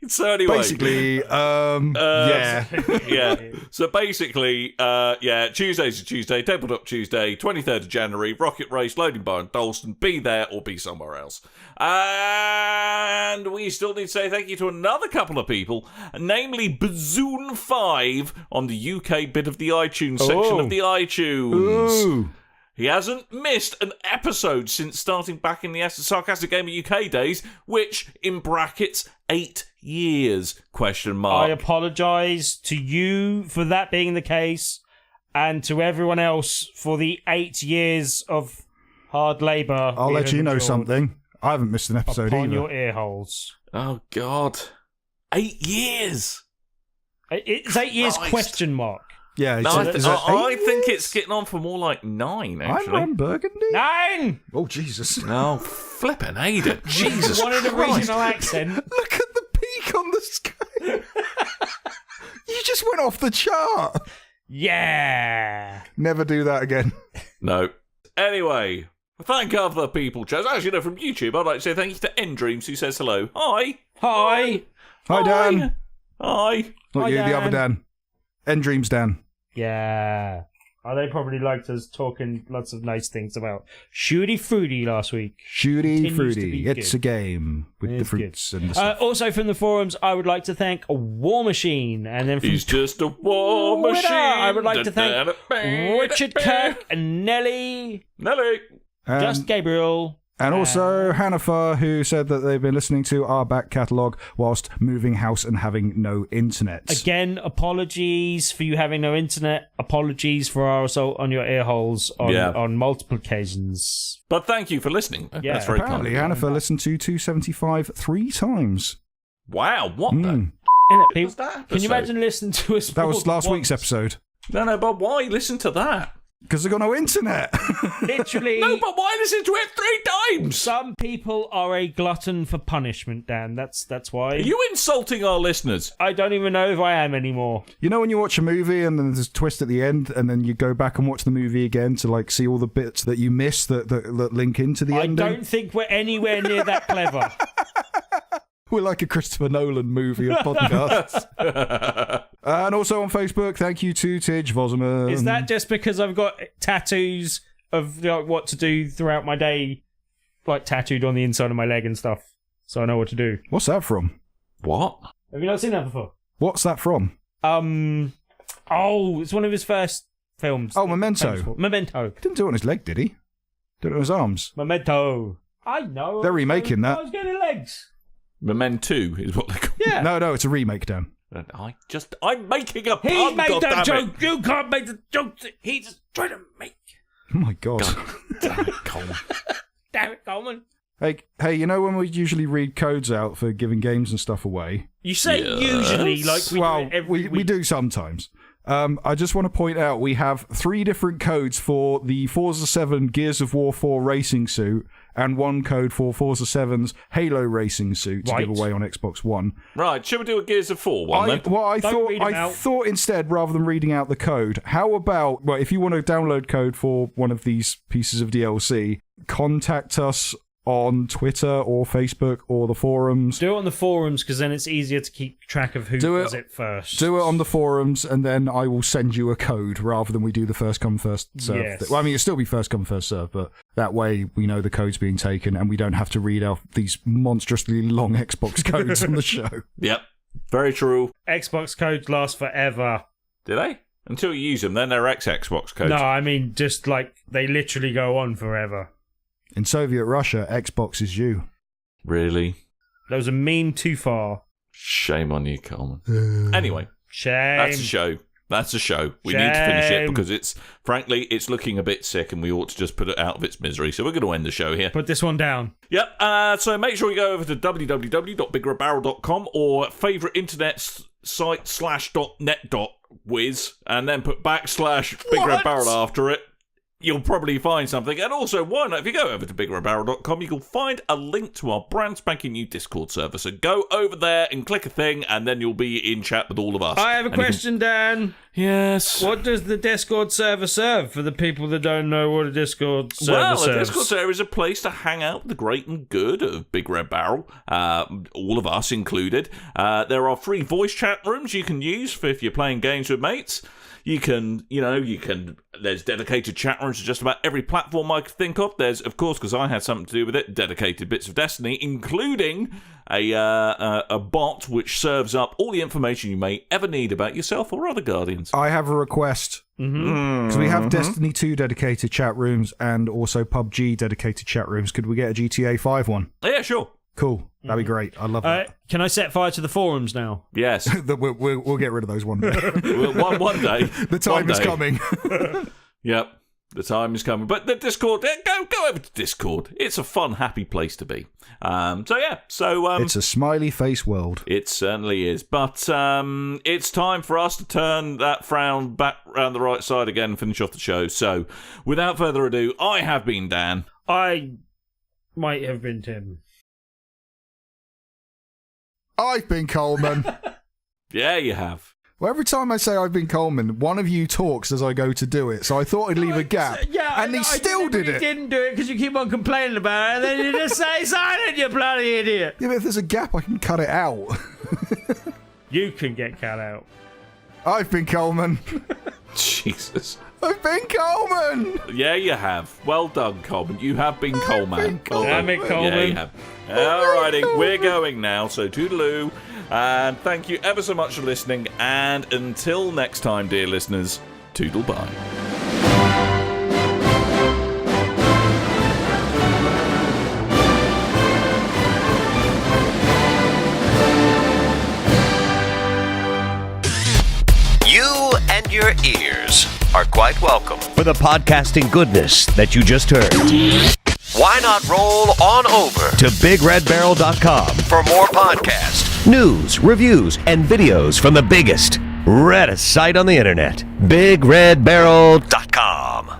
So anyway, basically, yeah. So basically, Tuesday's a Tuesday, Tabletop Tuesday, 23rd of January, Rocket Race, Loading Bar in Dalston. Be there or be somewhere else. And we still need to say thank you to another couple of people, namely Bazoon5 on the UK bit of the iTunes section of the iTunes. Ooh. He hasn't missed an episode since starting back in the Sarcastic Gamer UK days, which, in brackets, 8 years, ? I apologise to you for that being the case, and to everyone else for the 8 years of hard labour. I'll let you know something. I haven't missed an episode upon either. your ear holes. Oh, God. 8 years! It's 8 years, ? Yeah, no, I think it's getting on for more like 9, actually. I'm Ron Burgundy. 9! Oh, Jesus. No, flipping Ada. Jesus wanted a regional accent. Look at the peak on the scale. You just went off the chart. Yeah. Never do that again. No. Anyway, thank other people, Chaz. As you know from YouTube, I'd like to say thank you to Ndreams, who says hello. Hi. Hi. Hi, Dan. Hi. Not Hi, you, Dan. the other Dan. Ndreams Dan. Yeah. Oh, they probably liked us talking lots of nice things about Shooty Fruity last week. Shooty Continues to Fruity. be It's good. a game with the It's fruits and the stuff. Also from the forums, I would like to thank War Machine. And then from He's just a war Twitter, machine. I would like to thank Richard Kirk and Nelly, Just Gabriel. And also Hanifa, who said that they've been listening to our back catalogue whilst moving house and having no internet. Again, apologies for you having no internet. Apologies for our assault on your ear holes on multiple occasions. But thank you for listening. Yeah. That's very Apparently, kind. Hanifa listened to 275 3 times. Wow, what the? Innit, people? Was that Can you episode? imagine listening to us? That was last week's episode. No, but why listen to that? Because they've got no internet. Literally. No, but why listen to it 3 times? Some people are a glutton for punishment, Dan. That's why. Are you insulting our listeners? I don't even know if I am anymore. You know when you watch a movie and then there's a twist at the end and then you go back and watch the movie again to like see all the bits that you missed that link into the ending? I don't think we're anywhere near that clever. We're like a Christopher Nolan movie of podcasts. And also on Facebook, thank you to Tidge Vosman. Is that just because I've got tattoos of what to do throughout my day, like tattooed on the inside of my leg and stuff, so I know what to do? What's that from? What? Have you not seen that before? What's that from? It's one of his first films. Oh, Memento. Memento. He didn't do it on his leg, did he? Did it on his arms. Memento. I know. They're remaking that. I was getting legs. Memento is what they call it. Yeah. No, it's a remake, Dan. I'm making a pun, He made the goddammit. joke. You can't make the joke that he's trying to make. Oh my god. Damn it, Coleman. Damn it, Coleman. Hey, you know when we usually read codes out for giving games and stuff away? You say usually, like we do it every we week. do sometimes. I just want to point out we have 3 different codes for the Forza 7 Gears of War 4 racing suit and 1 code for Forza 7's Halo racing suit to give away on Xbox One. Right, should we do a Gears of 4 one then? I Don't read 'em I out. thought instead, rather than reading out the code, how about, if you want to download code for one of these pieces of DLC, contact us on Twitter or Facebook or the forums. Do it on the forums, because then it's easier to keep track of who does it first. Do it on the forums, and then I will send you a code rather than we do the first come, first serve. Yes. Well, I mean, it'll still be first come, first serve, but that way we know the code's being taken and we don't have to read out these monstrously long Xbox codes on the show. Yep, very true. Xbox codes last forever. Do they? Until you use them, then they're Xbox codes. No, I mean, just like, they literally go on forever. In Soviet Russia, Xbox is you. Really? That was a meme too far. Shame on you, Coleman. Anyway, Shame. that's a show. That's a show. We need to finish it because frankly, it's looking a bit sick and we ought to just put it out of its misery. So we're going to end the show here. Put this one down. Yep. So make sure you go over to www.BigRedBarel.com or favourite internet site /.net.whiz and then put / BigRedBarel after it. You'll probably find something. And also, why not, if you go over to BigRedBarel.com, you'll find a link to our brand spanking new Discord server. So go over there and click a thing, and then you'll be in chat with all of us. I have a question, Dan. Yes? What does the Discord server serve for the people that don't know what a Discord server serves? Well, a Discord server is a place to hang out with the great and good of Big Red Barrel, all of us included. There are free voice chat rooms you can use for if you're playing games with mates. You can, there's dedicated chat rooms to just about every platform I could think of. There's, of course, because I had something to do with it, dedicated bits of Destiny, including a bot which serves up all the information you may ever need about yourself or other Guardians. I have a request. Because we have Destiny 2 dedicated chat rooms and also PUBG dedicated chat rooms. Could we get a GTA 5 one? Yeah, sure. Cool. That'd be great. I love that. Can I set fire to the forums now? Yes. We'll get rid of those one day. one day. The time is coming. Yep. The time is coming. But the Discord, go over to Discord. It's a fun, happy place to be. It's a smiley face world. It certainly is. But it's time for us to turn that frown back round the right side again and finish off the show. So, without further ado, I have been Dan. I might have been Tim. I've been Coleman. Yeah, you have. Well, every time I say I've been Coleman, one of you talks as I go to do it, so I thought I'd leave a gap. Yeah, and he still did it. Didn't do it because you keep on complaining about it, and then you just say silent, you bloody idiot. Yeah, but if there's a gap, I can cut it out. You can get cut out. I've been Coleman. Jesus. I've been Coleman. Yeah, you have. Well done, Coleman. You have been Coleman. Damn it, Coleman. Yeah, you have. Alrighty, we're going now, so toodaloo. And thank you ever so much for listening. And until next time, dear listeners, toodle bye. You and your ears are quite welcome. For the podcasting goodness that you just heard. Why not roll on over To BigRedBarel.com. for more podcasts? News, reviews, and videos from the biggest, reddest site on the internet. BigRedBarel.com.